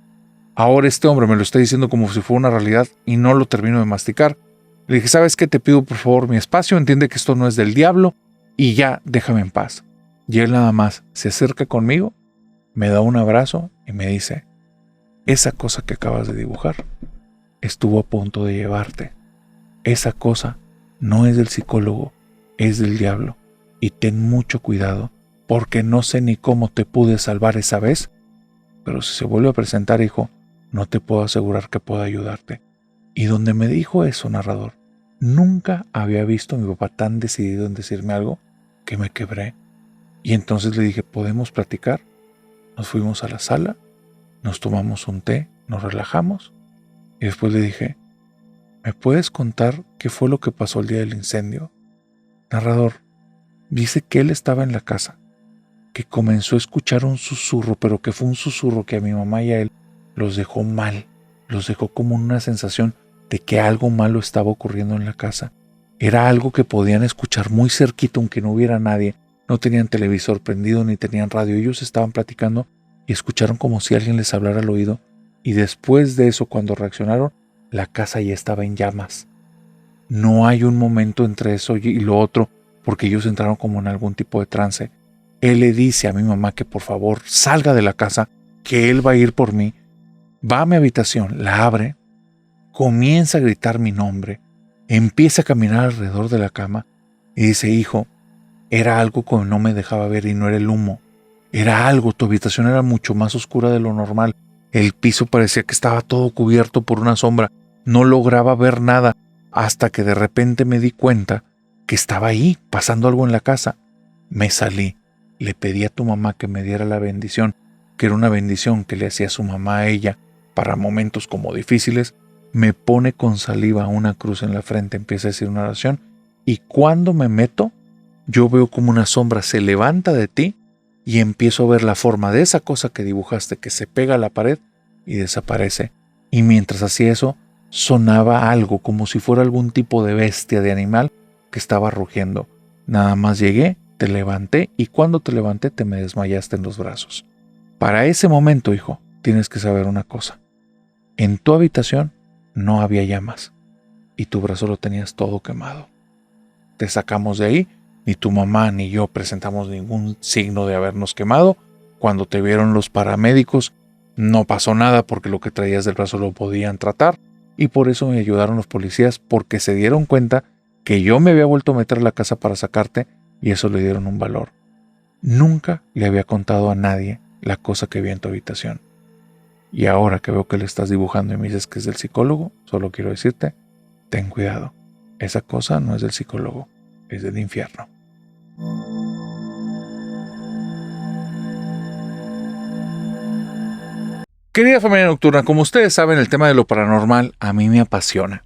Ahora este hombre me lo está diciendo como si fuera una realidad y no lo termino de masticar. Le dije, ¿sabes qué? Te pido por favor mi espacio, entiende que esto no es del diablo y ya déjame en paz. Y él nada más se acerca conmigo, me da un abrazo y me dice, esa cosa que acabas de dibujar estuvo a punto de llevarte. Esa cosa no es del psicólogo, es del diablo. Y ten mucho cuidado, porque no sé ni cómo te pude salvar esa vez, pero si se vuelve a presentar, hijo, no te puedo asegurar que pueda ayudarte. Y donde me dijo eso, narrador, nunca había visto a mi papá tan decidido en decirme algo que me quebré. Y entonces le dije, ¿podemos platicar? Nos fuimos a la sala, nos tomamos un té, nos relajamos y después le dije, ¿me puedes contar qué fue lo que pasó el día del incendio? Narrador, dice que él estaba en la casa, que comenzó a escuchar un susurro, pero que fue un susurro que a mi mamá y a él los dejó mal, los dejó como una sensación de que algo malo estaba ocurriendo en la casa. Era algo que podían escuchar muy cerquita aunque no hubiera nadie. No tenían televisor prendido ni tenían radio. Ellos estaban platicando y escucharon como si alguien les hablara al oído. Y después de eso, cuando reaccionaron, la casa ya estaba en llamas. No hay un momento entre eso y lo otro, porque ellos entraron como en algún tipo de trance. Él le dice a mi mamá que por favor salga de la casa, que él va a ir por mí. Va a mi habitación, la abre, comienza a gritar mi nombre, empieza a caminar alrededor de la cama y dice, hijo, era algo que no me dejaba ver y no era el humo. Era algo, tu habitación era mucho más oscura de lo normal. El piso parecía que estaba todo cubierto por una sombra. No lograba ver nada hasta que de repente me di cuenta que estaba ahí, pasando algo en la casa. Me salí, le pedí a tu mamá que me diera la bendición, que era una bendición que le hacía su mamá a ella para momentos como difíciles. Me pone con saliva una cruz en la frente, empieza a decir una oración y cuando me meto, yo veo como una sombra se levanta de ti y empiezo a ver la forma de esa cosa que dibujaste que se pega a la pared y desaparece. Y mientras hacía eso, sonaba algo como si fuera algún tipo de bestia, de animal que estaba rugiendo. Nada más llegué, te levanté y cuando te levanté te me desmayaste en los brazos. Para ese momento, hijo, tienes que saber una cosa. En tu habitación no había llamas y tu brazo lo tenías todo quemado. Te sacamos de ahí. Ni tu mamá ni yo presentamos ningún signo de habernos quemado. Cuando te vieron los paramédicos, no pasó nada porque lo que traías del brazo lo podían tratar. Y por eso me ayudaron los policías, porque se dieron cuenta que yo me había vuelto a meter a la casa para sacarte y eso le dieron un valor. Nunca le había contado a nadie la cosa que vi en tu habitación. Y ahora que veo que le estás dibujando y me dices que es del psicólogo, solo quiero decirte, ten cuidado. Esa cosa no es del psicólogo, es del infierno. Querida familia nocturna, como ustedes saben, el tema de lo paranormal a mí me apasiona.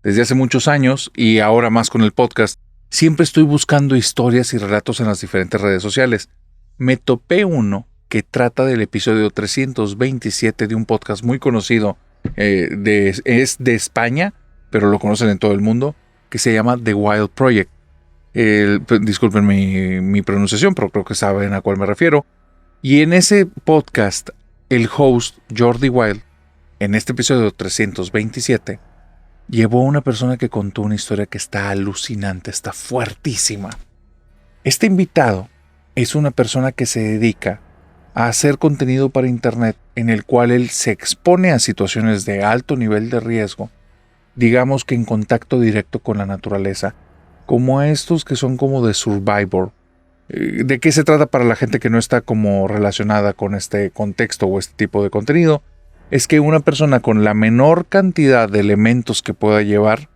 Desde hace muchos años, y ahora más con el podcast, siempre estoy buscando historias y relatos en las diferentes redes sociales. Me topé uno que trata del episodio 327 de un podcast muy conocido, es de España, pero lo conocen en todo el mundo, que se llama The Wild Project. Disculpen mi pronunciación, pero creo que saben a cuál me refiero. Y en ese podcast, el host Jordi Wild, en este episodio 327, llevó a una persona que contó una historia que está alucinante, está fuertísima. Este invitado es una persona que se dedica a hacer contenido para internet en el cual él se expone a situaciones de alto nivel de riesgo, digamos que en contacto directo con la naturaleza, como estos que son como de Survivor. ¿De qué se trata para la gente que no está como relacionada con este contexto o este tipo de contenido? Es que una persona con la menor cantidad de elementos que pueda llevar,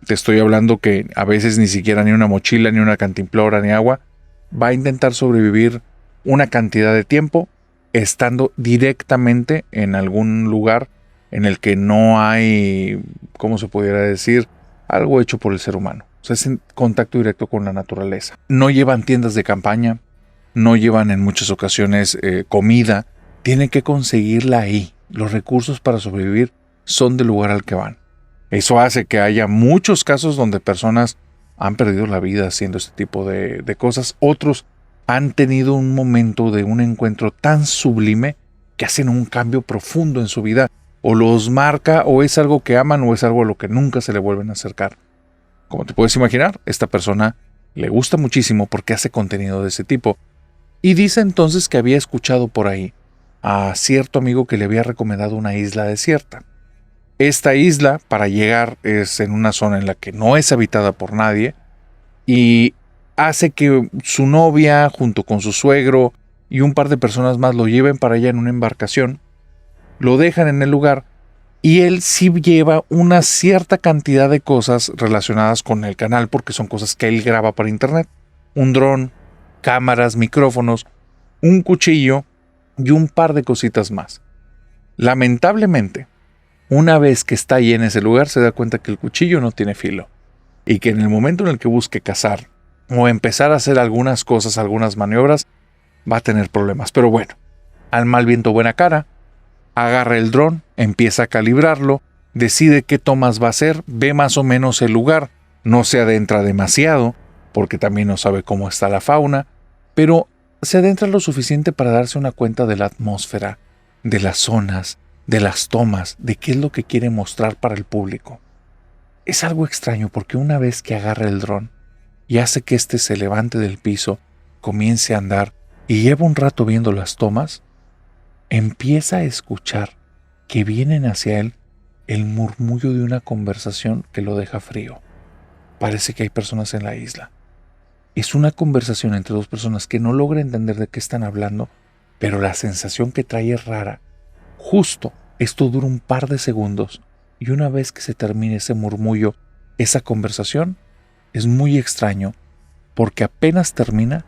te estoy hablando que a veces ni siquiera ni una mochila, ni una cantimplora, ni agua, va a intentar sobrevivir una cantidad de tiempo estando directamente en algún lugar en el que no hay, ¿cómo se pudiera decir? Algo hecho por el ser humano. O sea, es en contacto directo con la naturaleza. No llevan tiendas de campaña, no llevan en muchas ocasiones comida. Tienen que conseguirla ahí. Los recursos para sobrevivir son del lugar al que van. Eso hace que haya muchos casos donde personas han perdido la vida haciendo este tipo de cosas. Otros han tenido un momento de un encuentro tan sublime que hacen un cambio profundo en su vida. O los marca, o es algo que aman, o es algo a lo que nunca se le vuelven a acercar. Como te puedes imaginar, esta persona le gusta muchísimo porque hace contenido de ese tipo. Y dice entonces que había escuchado por ahí a cierto amigo que le había recomendado una isla desierta. Esta isla, para llegar, es en una zona en la que no es habitada por nadie y hace que su novia, junto con su suegro y un par de personas más, lo lleven para allá en una embarcación, lo dejan en el lugar y él sí lleva una cierta cantidad de cosas relacionadas con el canal porque son cosas que él graba para internet. Un dron, cámaras, micrófonos, un cuchillo y un par de cositas más. Lamentablemente, una vez que está ahí en ese lugar se da cuenta que el cuchillo no tiene filo y que en el momento en el que busque cazar o empezar a hacer algunas cosas, algunas maniobras, va a tener problemas. Pero bueno, al mal viento buena cara, agarra el dron, empieza a calibrarlo, decide qué tomas va a hacer, ve más o menos el lugar, no se adentra demasiado, porque también no sabe cómo está la fauna, pero se adentra lo suficiente para darse una cuenta de la atmósfera, de las zonas, de las tomas, de qué es lo que quiere mostrar para el público. Es algo extraño porque una vez que agarra el dron y hace que éste se levante del piso, comience a andar y lleva un rato viendo las tomas, empieza a escuchar que vienen hacia él el murmullo de una conversación que lo deja frío. Parece que hay personas en la isla. Es una conversación entre dos personas que no logra entender de qué están hablando, pero la sensación que trae es rara. Justo esto dura un par de segundos y una vez que se termine ese murmullo, esa conversación, es muy extraño porque apenas termina,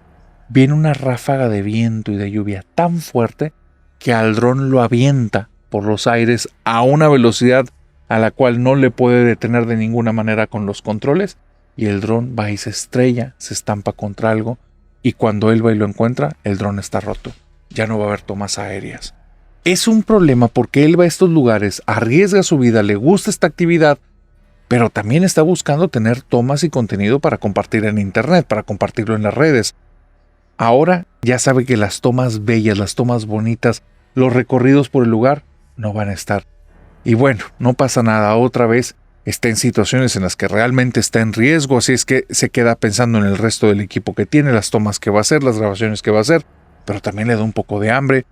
viene una ráfaga de viento y de lluvia tan fuerte que al dron lo avienta por los aires a una velocidad a la cual no le puede detener de ninguna manera con los controles y el dron va y se estrella, se estampa contra algo y cuando él va y lo encuentra, el dron está roto. Ya no va a haber tomas aéreas. Es un problema porque él va a estos lugares, arriesga su vida, le gusta esta actividad, pero también está buscando tener tomas y contenido para compartir en internet, para compartirlo en las redes. Ahora ya sabe que las tomas bellas, las tomas bonitas, los recorridos por el lugar no van a estar. Y bueno, no pasa nada, otra vez está en situaciones en las que realmente está en riesgo, así es que se queda pensando en el resto del equipo que tiene, las tomas que va a hacer, las grabaciones que va a hacer, pero también le da un poco de hambre.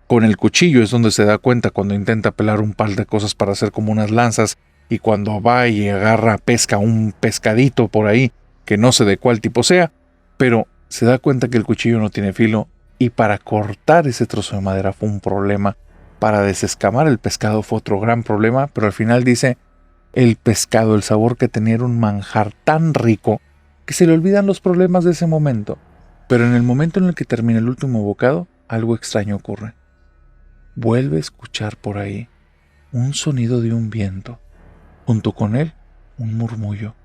Con el cuchillo es donde se da cuenta cuando intenta pelar un par de cosas para hacer como unas lanzas y cuando va y agarra, pesca un pescadito por ahí, que no sé de cuál tipo sea, pero se da cuenta que el cuchillo no tiene filo y para cortar ese trozo de madera fue un problema. Para desescamar el pescado fue otro gran problema, pero al final dice, el pescado, el sabor que tenía era un manjar tan rico que se le olvidan los problemas de ese momento. Pero en el momento en el que termina el último bocado, algo extraño ocurre. Vuelve a escuchar por ahí un sonido de un viento. Junto con él, un murmullo.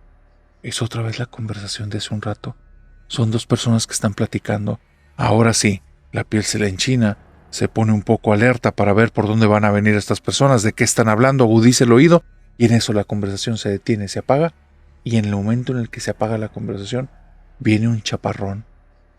Es otra vez la conversación de hace un rato. Son dos personas que están platicando. Ahora sí, la piel se le enchina, se pone un poco alerta para ver por dónde van a venir estas personas, de qué están hablando, agudiza el oído, y en eso la conversación se detiene, se apaga, y en el momento en el que se apaga la conversación, viene un chaparrón.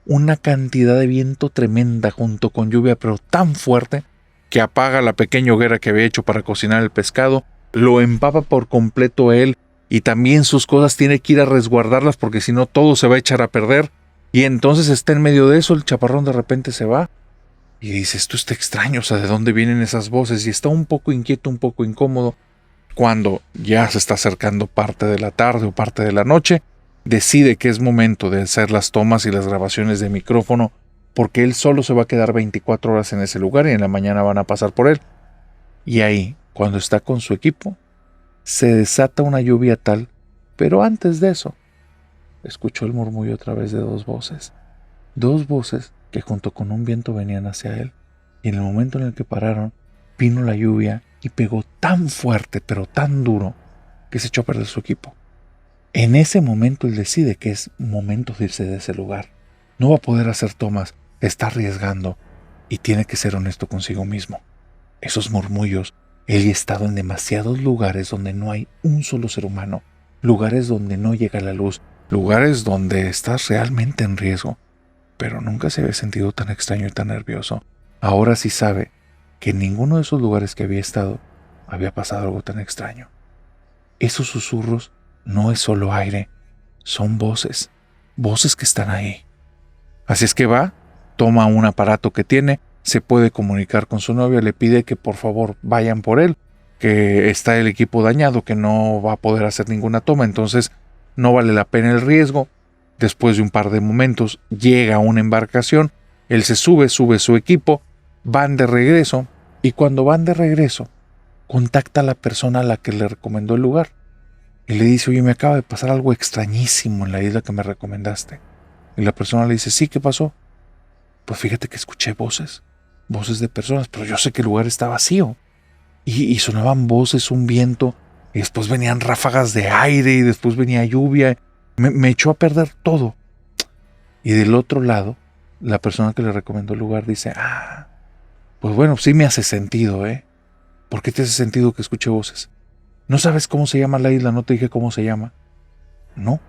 Una cantidad de viento tremenda junto con lluvia, pero tan fuerte, que apaga la pequeña hoguera que había hecho para cocinar el pescado, lo empapa por completo él, y también sus cosas tiene que ir a resguardarlas porque si no todo se va a echar a perder. Y entonces está en medio de eso, el chaparrón de repente se va y dice, esto está extraño, o sea, ¿de dónde vienen esas voces? Y está un poco inquieto, un poco incómodo. Cuando ya se está acercando parte de la tarde o parte de la noche, decide que es momento de hacer las tomas y las grabaciones de micrófono porque él solo se va a quedar 24 horas en ese lugar y en la mañana van a pasar por él. Y ahí, cuando está con su equipo, se desata una lluvia tal, pero antes de eso, escuchó el murmullo a través de dos voces que junto con un viento venían hacia él, y en el momento en el que pararon, vino la lluvia y pegó tan fuerte, pero tan duro, que se echó a perder su equipo. En ese momento él decide que es momento de irse de ese lugar. No va a poder hacer tomas, está arriesgando, y tiene que ser honesto consigo mismo. Esos murmullos Él ya ha estado en demasiados lugares donde no hay un solo ser humano, lugares donde no llega la luz, lugares donde estás realmente en riesgo, pero nunca se había sentido tan extraño y tan nervioso. Ahora sí sabe que en ninguno de esos lugares que había estado había pasado algo tan extraño. Esos susurros no es solo aire, son voces, voces que están ahí. Así es que va, toma un aparato que tiene, se puede comunicar con su novia, le pide que por favor vayan por él, que está el equipo dañado, que no va a poder hacer ninguna toma, entonces no vale la pena el riesgo. Después de un par de momentos llega una embarcación, él se sube su equipo, van de regreso, y cuando van de regreso, contacta a la persona a la que le recomendó el lugar y le dice: oye, me acaba de pasar algo extrañísimo en la isla que me recomendaste. Y la persona le dice: sí, ¿qué pasó? Pues fíjate que escuché voces de personas, pero yo sé que el lugar está vacío. Y sonaban voces, un viento, y después venían ráfagas de aire, y después venía lluvia. Me echó a perder todo. Y del otro lado, la persona que le recomendó el lugar dice: pues bueno, sí me hace sentido, ¿eh? ¿Por qué te hace sentido que escuché voces? ¿No sabes cómo se llama la isla? ¿No te dije cómo se llama? No.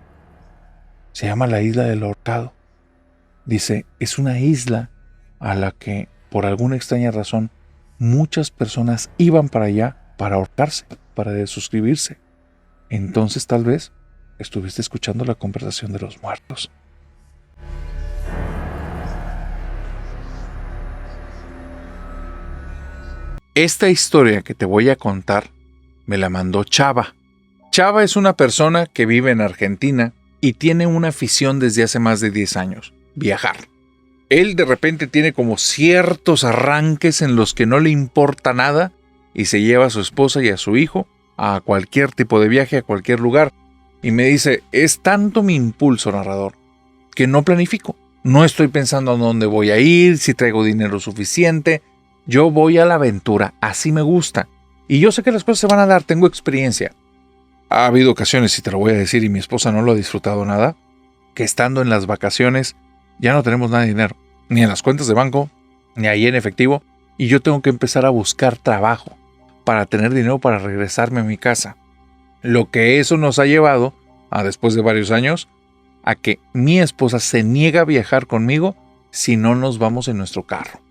Se llama la isla del Ahorcado. Dice, es una isla a la que, por alguna extraña razón, muchas personas iban para allá para ahorcarse, para desuscribirse. Entonces tal vez estuviste escuchando la conversación de los muertos. Esta historia que te voy a contar me la mandó Chava. Chava es una persona que vive en Argentina y tiene una afición desde hace más de 10 años, viajar. Él de repente tiene como ciertos arranques en los que no le importa nada y se lleva a su esposa y a su hijo a cualquier tipo de viaje, a cualquier lugar. Y me dice, es tanto mi impulso, narrador, que no planifico. No estoy pensando a dónde voy a ir, si traigo dinero suficiente. Yo voy a la aventura, así me gusta. Y yo sé que las cosas se van a dar, tengo experiencia. Ha habido ocasiones, y te lo voy a decir, y mi esposa no lo ha disfrutado nada, que estando en las vacaciones ya no tenemos nada de dinero, ni en las cuentas de banco, ni ahí en efectivo, y yo tengo que empezar a buscar trabajo para tener dinero para regresarme a mi casa. Lo que eso nos ha llevado, después de varios años, a que mi esposa se niega a viajar conmigo si no nos vamos en nuestro carro.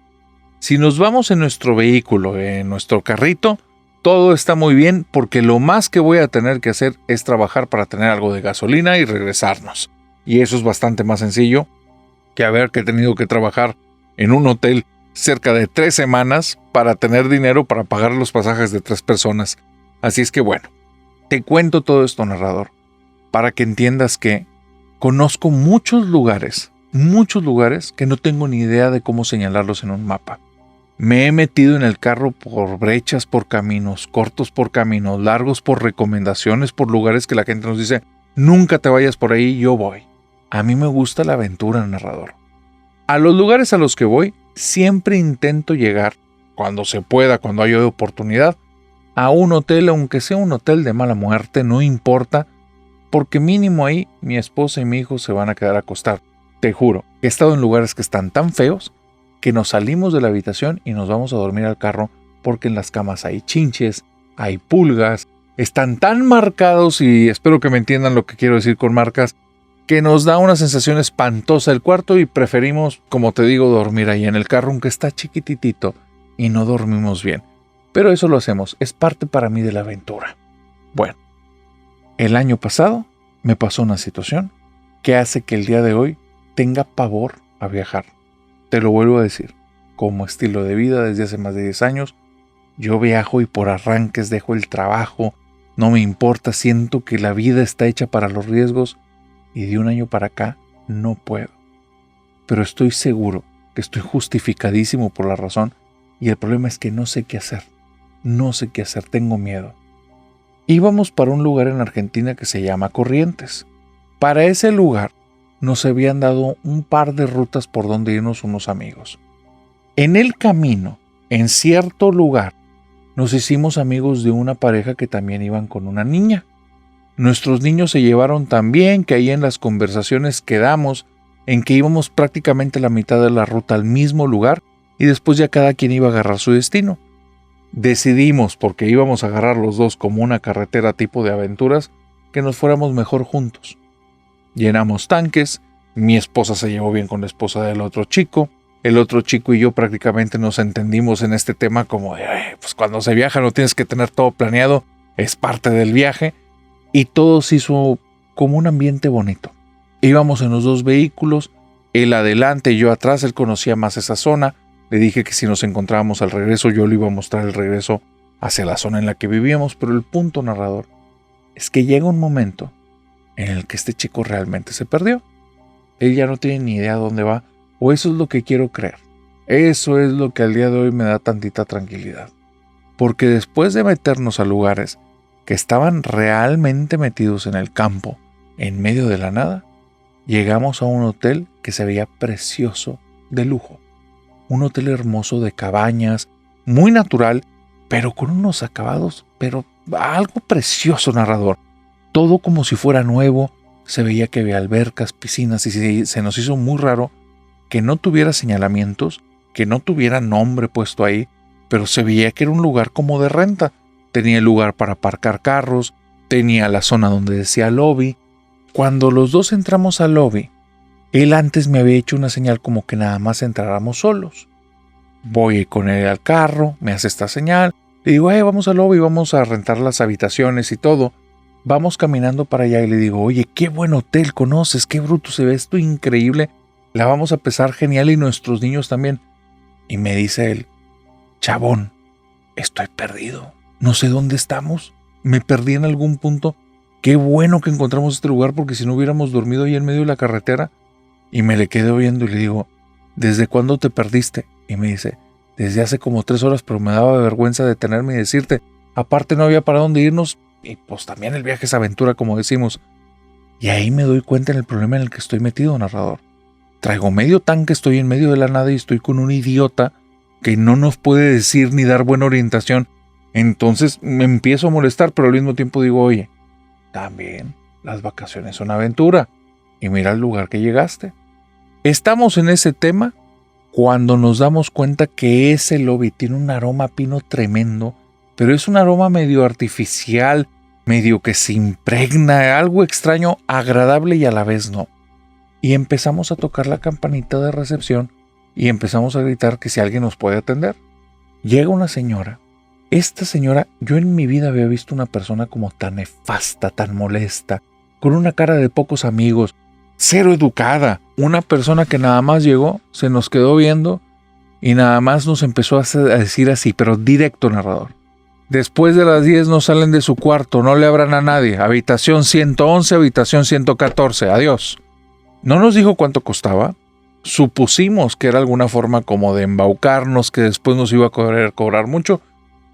Si nos vamos en nuestro vehículo, en nuestro carrito, todo está muy bien porque lo más que voy a tener que hacer es trabajar para tener algo de gasolina y regresarnos. Y eso es bastante más sencillo que haber tenido que trabajar en un hotel cerca de 3 semanas para tener dinero para pagar los pasajes de 3 personas. Así es que bueno, te cuento todo esto, narrador, para que entiendas que conozco muchos lugares que no tengo ni idea de cómo señalarlos en un mapa. Me he metido en el carro por brechas, por caminos cortos, por caminos largos, por recomendaciones, por lugares que la gente nos dice, nunca te vayas por ahí, yo voy. A mí me gusta la aventura, narrador. A los lugares a los que voy, siempre intento llegar, cuando se pueda, cuando haya oportunidad, a un hotel, aunque sea un hotel de mala muerte, no importa, porque mínimo ahí mi esposa y mi hijo se van a quedar a acostar. Te juro, he estado en lugares que están tan feos que nos salimos de la habitación y nos vamos a dormir al carro porque en las camas hay chinches, hay pulgas, están tan marcados, y espero que me entiendan lo que quiero decir con marcas, que nos da una sensación espantosa el cuarto y preferimos, como te digo, dormir ahí en el carro, aunque está chiquititito y no dormimos bien. Pero eso lo hacemos, es parte para mí de la aventura. Bueno, el año pasado me pasó una situación que hace que el día de hoy tenga pavor a viajar. Te lo vuelvo a decir, como estilo de vida desde hace más de 10 años, yo viajo y por arranques dejo el trabajo, no me importa, siento que la vida está hecha para los riesgos y de un año para acá no puedo. Pero estoy seguro que estoy justificadísimo por la razón y el problema es que no sé qué hacer, tengo miedo. Íbamos para un lugar en Argentina que se llama Corrientes. Para ese lugar nos habían dado un par de rutas por donde irnos unos amigos. En el camino, en cierto lugar, nos hicimos amigos de una pareja que también iban con una niña. Nuestros niños se llevaron tan bien que ahí en las conversaciones quedamos en que íbamos prácticamente la mitad de la ruta al mismo lugar y después ya cada quien iba a agarrar su destino. decidimos, porque íbamos a agarrar los dos como una carretera tipo de aventuras, que nos fuéramos mejor juntos. Llenamos tanques, mi esposa se llevó bien con la esposa del otro chico, el otro chico y yo prácticamente nos entendimos en este tema como de, pues cuando se viaja no tienes que tener todo planeado, es parte del viaje, y todo se hizo como un ambiente bonito. Íbamos en los dos vehículos, él adelante y yo atrás, él conocía más esa zona. Le dije que si nos encontrábamos al regreso yo le iba a mostrar el regreso hacia la zona en la que vivíamos, pero el punto, narrador, es que llega un momento en el que este chico realmente se perdió. Él ya no tiene ni idea dónde va, o eso es lo que quiero creer. Eso es lo que al día de hoy me da tantita tranquilidad. Porque después de meternos a lugares que estaban realmente metidos en el campo, en medio de la nada, llegamos a un hotel que se veía precioso, de lujo. Un hotel hermoso de cabañas, muy natural, pero con unos acabados, pero algo precioso, narrador. Todo como si fuera nuevo, se veía que había albercas, piscinas, y se nos hizo muy raro que no tuviera señalamientos, que no tuviera nombre puesto ahí, pero se veía que era un lugar como de renta. Tenía el lugar para aparcar carros, tenía la zona donde decía lobby. Cuando los dos entramos al lobby, él antes me había hecho una señal como que nada más entráramos solos. Voy con él al carro, me hace esta señal, le digo, vamos al lobby, vamos a rentar las habitaciones y todo. Vamos caminando para allá y le digo, oye, qué buen hotel conoces, qué bruto, se ve esto increíble, la vamos a pasar genial y nuestros niños también. Y me dice él, chabón, estoy perdido, no sé dónde estamos, me perdí en algún punto. Qué bueno que encontramos este lugar porque si no hubiéramos dormido ahí en medio de la carretera. Y me le quedé oyendo y le digo, ¿desde cuándo te perdiste? Y me dice, desde hace como 3 horas, pero me daba vergüenza detenerme y decirte. Aparte no había para dónde irnos y pues también el viaje es aventura, como decimos. Y ahí me doy cuenta en el problema en el que estoy metido, narrador. Traigo medio tanque, estoy en medio de la nada y estoy con un idiota que no nos puede decir ni dar buena orientación. Entonces me empiezo a molestar, pero al mismo tiempo digo, oye, también las vacaciones son aventura. Y mira el lugar que llegaste. Estamos en ese tema cuando nos damos cuenta que ese lobby tiene un aroma a pino tremendo, pero es un aroma medio artificial, medio que se impregna, algo extraño, agradable y a la vez no. Y empezamos a tocar la campanita de recepción y empezamos a gritar que si alguien nos puede atender. Llega una señora. Esta señora, yo en mi vida había visto una persona como tan nefasta, tan molesta, con una cara de pocos amigos, cero educada, una persona que nada más llegó, se nos quedó viendo y nada más nos empezó a decir así, pero directo, narrador. Después de las 10 no salen de su cuarto, no le abran a nadie, habitación 111, habitación 114, adiós. No nos dijo cuánto costaba, supusimos que era alguna forma como de embaucarnos, que después nos iba a cobrar mucho,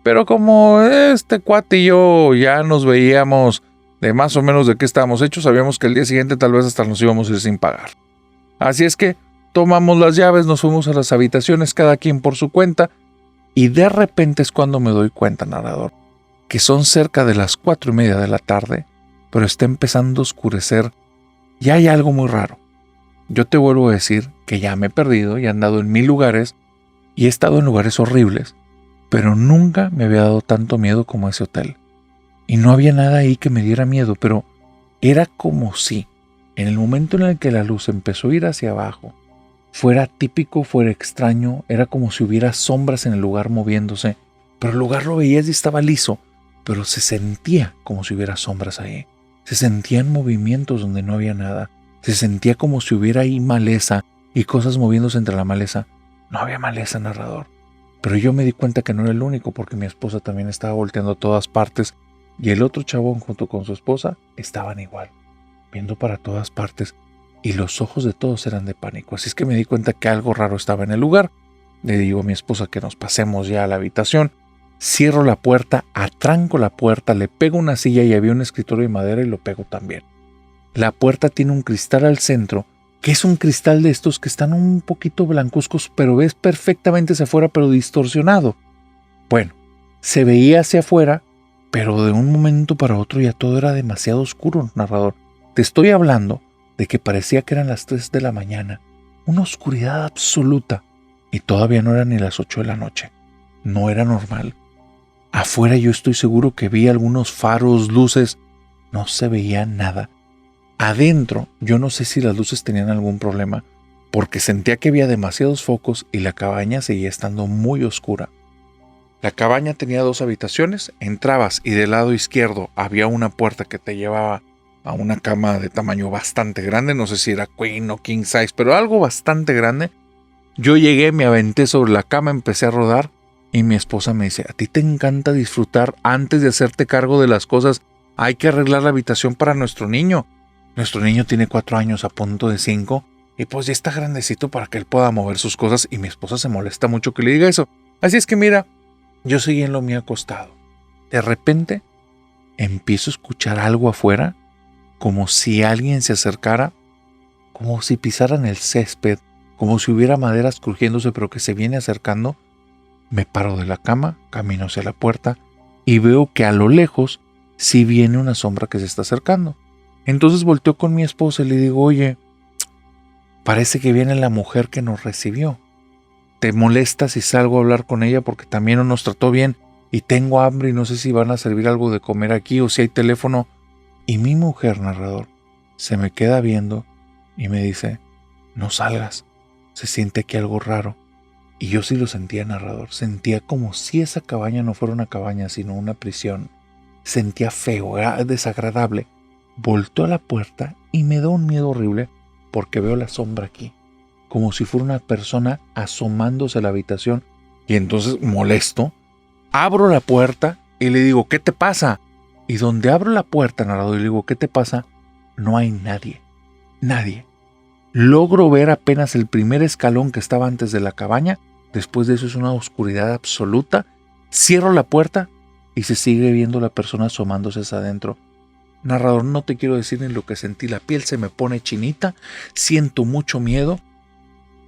pero como este cuate y yo ya nos veíamos de más o menos de qué estábamos hechos, sabíamos que el día siguiente tal vez hasta nos íbamos a ir sin pagar. Así es que tomamos las llaves, nos fuimos a las habitaciones, cada quien por su cuenta, y de repente es cuando me doy cuenta, narrador, que son cerca de las 4:30 de la tarde, pero está empezando a oscurecer y hay algo muy raro. Yo te vuelvo a decir que ya me he perdido y he andado en 1000 lugares y he estado en lugares horribles, pero nunca me había dado tanto miedo como ese hotel. Y no había nada ahí que me diera miedo, pero era como si, en el momento en el que la luz empezó a ir hacia abajo, fuera típico, fuera extraño, era como si hubiera sombras en el lugar moviéndose, pero el lugar lo veías y estaba liso, pero se sentía como si hubiera sombras ahí. Se sentían movimientos donde no había nada, se sentía como si hubiera ahí maleza y cosas moviéndose entre la maleza. No había maleza, narrador, pero yo me di cuenta que no era el único porque mi esposa también estaba volteando a todas partes y el otro chabón junto con su esposa estaban igual, viendo para todas partes y los ojos de todos eran de pánico. Así es que me di cuenta que algo raro estaba en el lugar. Le digo a mi esposa que nos pasemos ya a la habitación. Cierro la puerta, atranco la puerta, le pego una silla y había un escritorio de madera y lo pego también. La puerta tiene un cristal al centro, que es un cristal de estos que están un poquito blancuzcos, pero ves perfectamente hacia afuera, pero distorsionado. Bueno, se veía hacia afuera, pero de un momento para otro ya todo era demasiado oscuro, narrador. Te estoy hablando de que parecía que eran las 3 de la mañana, una oscuridad absoluta, y todavía no eran ni las 8 de la noche. No era normal. Afuera yo estoy seguro que vi algunos faros, luces. No se veía nada. Adentro yo no sé si las luces tenían algún problema, porque sentía que había demasiados focos y la cabaña seguía estando muy oscura. La cabaña tenía 2 habitaciones, entrabas y del lado izquierdo había una puerta que te llevaba a una cama de tamaño bastante grande, no sé si era queen o king size, pero algo bastante grande. Yo llegué, me aventé sobre la cama, empecé a rodar y mi esposa me dice, a ti te encanta disfrutar antes de hacerte cargo de las cosas, hay que arreglar la habitación para nuestro niño. Nuestro niño tiene 4 años a punto de 5 y pues ya está grandecito para que él pueda mover sus cosas y mi esposa se molesta mucho que le diga eso. Así es que mira, yo seguí en lo mío acostado. De repente empiezo a escuchar algo afuera, como si alguien se acercara, como si pisaran el césped, como si hubiera maderas crujiéndose pero que se viene acercando. Me paro de la cama, camino hacia la puerta y veo que a lo lejos sí viene una sombra que se está acercando. Entonces volteo con mi esposa y le digo, oye, parece que viene la mujer que nos recibió. ¿Te molesta si salgo a hablar con ella porque también no nos trató bien y tengo hambre y no sé si van a servir algo de comer aquí o si hay teléfono? Y mi mujer, narrador, se me queda viendo y me dice, no salgas, se siente aquí algo raro. Y yo sí lo sentía, narrador, sentía como si esa cabaña no fuera una cabaña sino una prisión. Sentía feo, era desagradable. Volteo a la puerta y me da un miedo horrible porque veo la sombra aquí, como si fuera una persona asomándose a la habitación. Y entonces, molesto, abro la puerta y le digo, ¿qué te pasa? Y donde abro la puerta, narrador, y le digo, ¿qué te pasa? No hay nadie. Nadie. Logro ver apenas el primer escalón que estaba antes de la cabaña. Después de eso es una oscuridad absoluta. Cierro la puerta y se sigue viendo la persona asomándose hacia adentro. Narrador, no te quiero decir en lo que sentí. La piel se me pone chinita. Siento mucho miedo.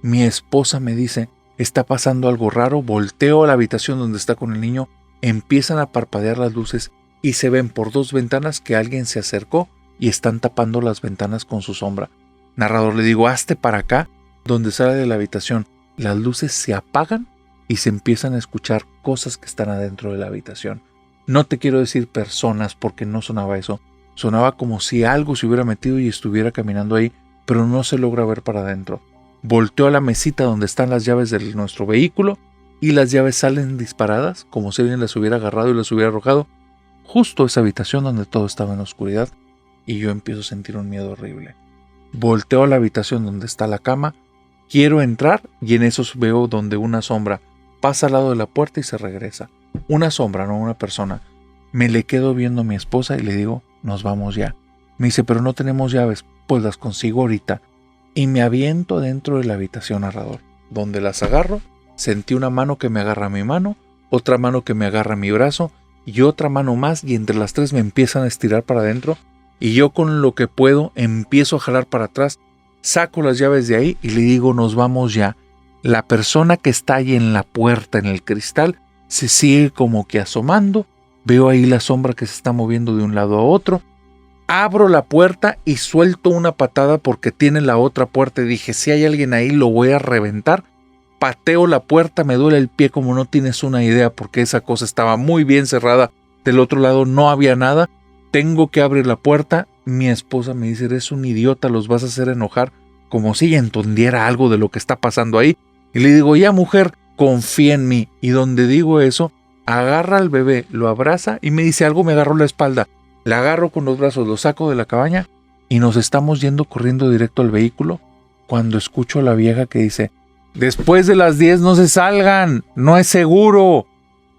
Mi esposa me dice, está pasando algo raro. Volteo a la habitación donde está con el niño. Empiezan a parpadear las luces y se ven por 2 ventanas que alguien se acercó y están tapando las ventanas con su sombra. Narrador, le digo, hazte para acá. Donde sale de la habitación, las luces se apagan y se empiezan a escuchar cosas que están adentro de la habitación. No te quiero decir personas porque no sonaba eso. Sonaba como si algo se hubiera metido y estuviera caminando ahí, pero no se logra ver para adentro. Volteo a la mesita donde están las llaves de nuestro vehículo y las llaves salen disparadas, como si alguien las hubiera agarrado y las hubiera arrojado justo a esa habitación donde todo estaba en oscuridad, y yo empiezo a sentir un miedo horrible. Volteo a la habitación donde está la cama, quiero entrar y en eso veo donde una sombra pasa al lado de la puerta y se regresa. Una sombra, no una persona. Me le quedo viendo a mi esposa y le digo, nos vamos ya. Me dice, pero no tenemos llaves. Pues las consigo ahorita. Y me aviento dentro de la habitación, narrador. Donde las agarro, sentí una mano que me agarra mi mano, otra mano que me agarra mi brazo y otra mano más, y entre las 3 me empiezan a estirar para adentro y yo con lo que puedo empiezo a jalar para atrás, saco las llaves de ahí y le digo, nos vamos ya. La persona que está ahí en la puerta, en el cristal, se sigue como que asomando. Veo ahí la sombra que se está moviendo de un lado a otro. Abro la puerta y suelto una patada porque tiene la otra puerta. Dije, si hay alguien ahí lo voy a reventar. Pateo la puerta, me duele el pie como no tienes una idea porque esa cosa estaba muy bien cerrada. Del otro lado no había nada. Tengo que abrir la puerta. Mi esposa me dice, eres un idiota, los vas a hacer enojar. Como si ella entendiera algo de lo que está pasando ahí. Y le digo, ya mujer, confía en mí. Y donde digo eso, agarra al bebé, lo abraza y me dice, algo me agarró la espalda. La agarro con los brazos, lo saco de la cabaña y nos estamos yendo corriendo directo al vehículo cuando escucho a la vieja que dice, después de las 10 no se salgan, no es seguro.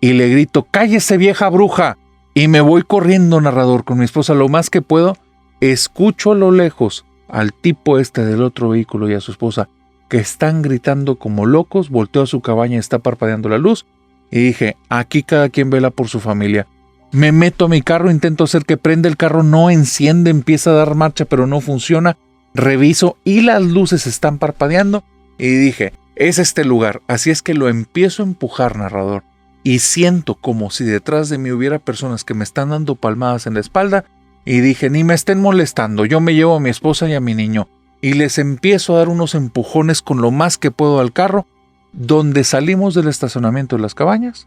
Y le grito, cállese vieja bruja. Y me voy corriendo, narrador, con mi esposa lo más que puedo. Escucho a lo lejos al tipo del otro vehículo y a su esposa que están gritando como locos. Volteo a su cabaña, está parpadeando la luz y dije, aquí cada quien vela por su familia. Me meto a mi carro, intento hacer que prenda el carro, no enciende, empieza a dar marcha pero no funciona. Reviso y las luces están parpadeando y dije, es este lugar. Así es que lo empiezo a empujar, narrador, y siento como si detrás de mí hubiera personas que me están dando palmadas en la espalda y dije, ni me estén molestando, yo me llevo a mi esposa y a mi niño. Y les empiezo a dar unos empujones con lo más que puedo al carro. Donde salimos del estacionamiento de las cabañas,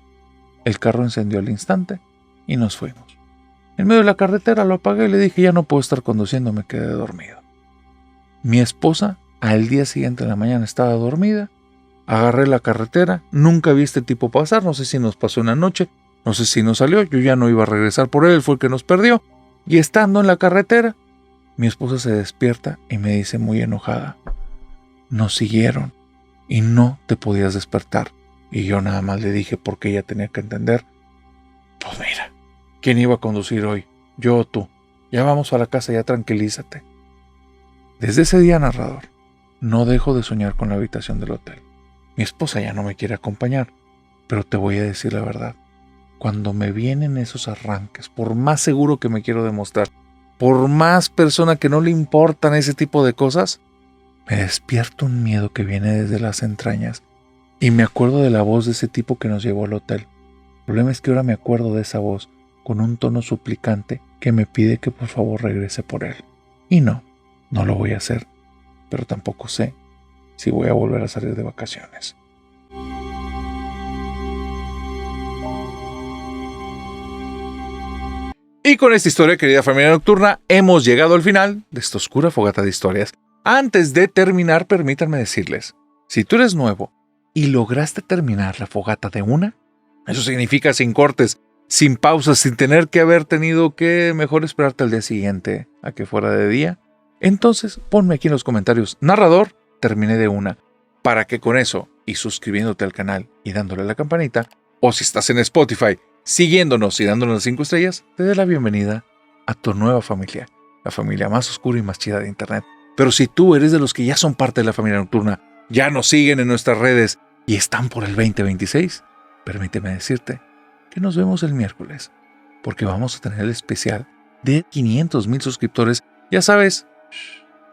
El carro encendió al instante y nos fuimos. En medio de la carretera lo apagué y le dije, ya no puedo estar conduciendo, me quedé dormido. Mi esposa al día siguiente en la mañana estaba dormida. Agarré la carretera, nunca vi a este tipo pasar, no sé si nos pasó una noche, no sé si nos salió, yo ya no iba a regresar por él fue el que nos perdió. Y estando en la carretera, mi esposa se despierta y me dice muy enojada, nos siguieron y no te podías despertar. Y yo nada más le dije porque ella tenía que entender, pues mira, ¿quién iba a conducir hoy? ¿Yo o tú? Ya vamos a la casa, ya tranquilízate. Desde ese día, narrador, no dejo de soñar con la habitación del hotel. Mi esposa ya no me quiere acompañar, pero te voy a decir la verdad. Cuando me vienen esos arranques, por más seguro que me quiero demostrar, por más persona que no le importan ese tipo de cosas, me despierta un miedo que viene desde las entrañas y me acuerdo de la voz de ese tipo que nos llevó al hotel. El problema es que ahora me acuerdo de esa voz con un tono suplicante que me pide que por favor regrese por él. Y no lo voy a hacer, pero tampoco sé si voy a volver a salir de vacaciones. Y con esta historia, querida familia nocturna, hemos llegado al final de esta oscura fogata de historias. Antes de terminar, permítanme decirles, si tú eres nuevo y lograste terminar la fogata de una, eso significa sin cortes, sin pausas, sin tener que haber tenido que mejor esperarte al día siguiente a que fuera de día, entonces ponme aquí en los comentarios, narrador, terminé de una, para que con eso, y suscribiéndote al canal y dándole a la campanita, o si estás en Spotify, siguiéndonos y dándonos las 5 estrellas, te dé la bienvenida a tu nueva familia, la familia más oscura y más chida de internet. Pero si tú eres de los que ya son parte de la familia nocturna, ya nos siguen en nuestras redes y están por el 2026, permíteme decirte que nos vemos el miércoles, porque vamos a tener el especial de 500,000 suscriptores, ya sabes,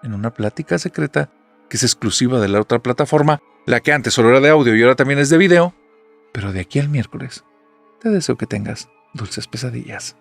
en una plática secreta que es exclusiva de la otra plataforma, la que antes solo era de audio y ahora también es de video, pero de aquí al miércoles te deseo que tengas dulces pesadillas.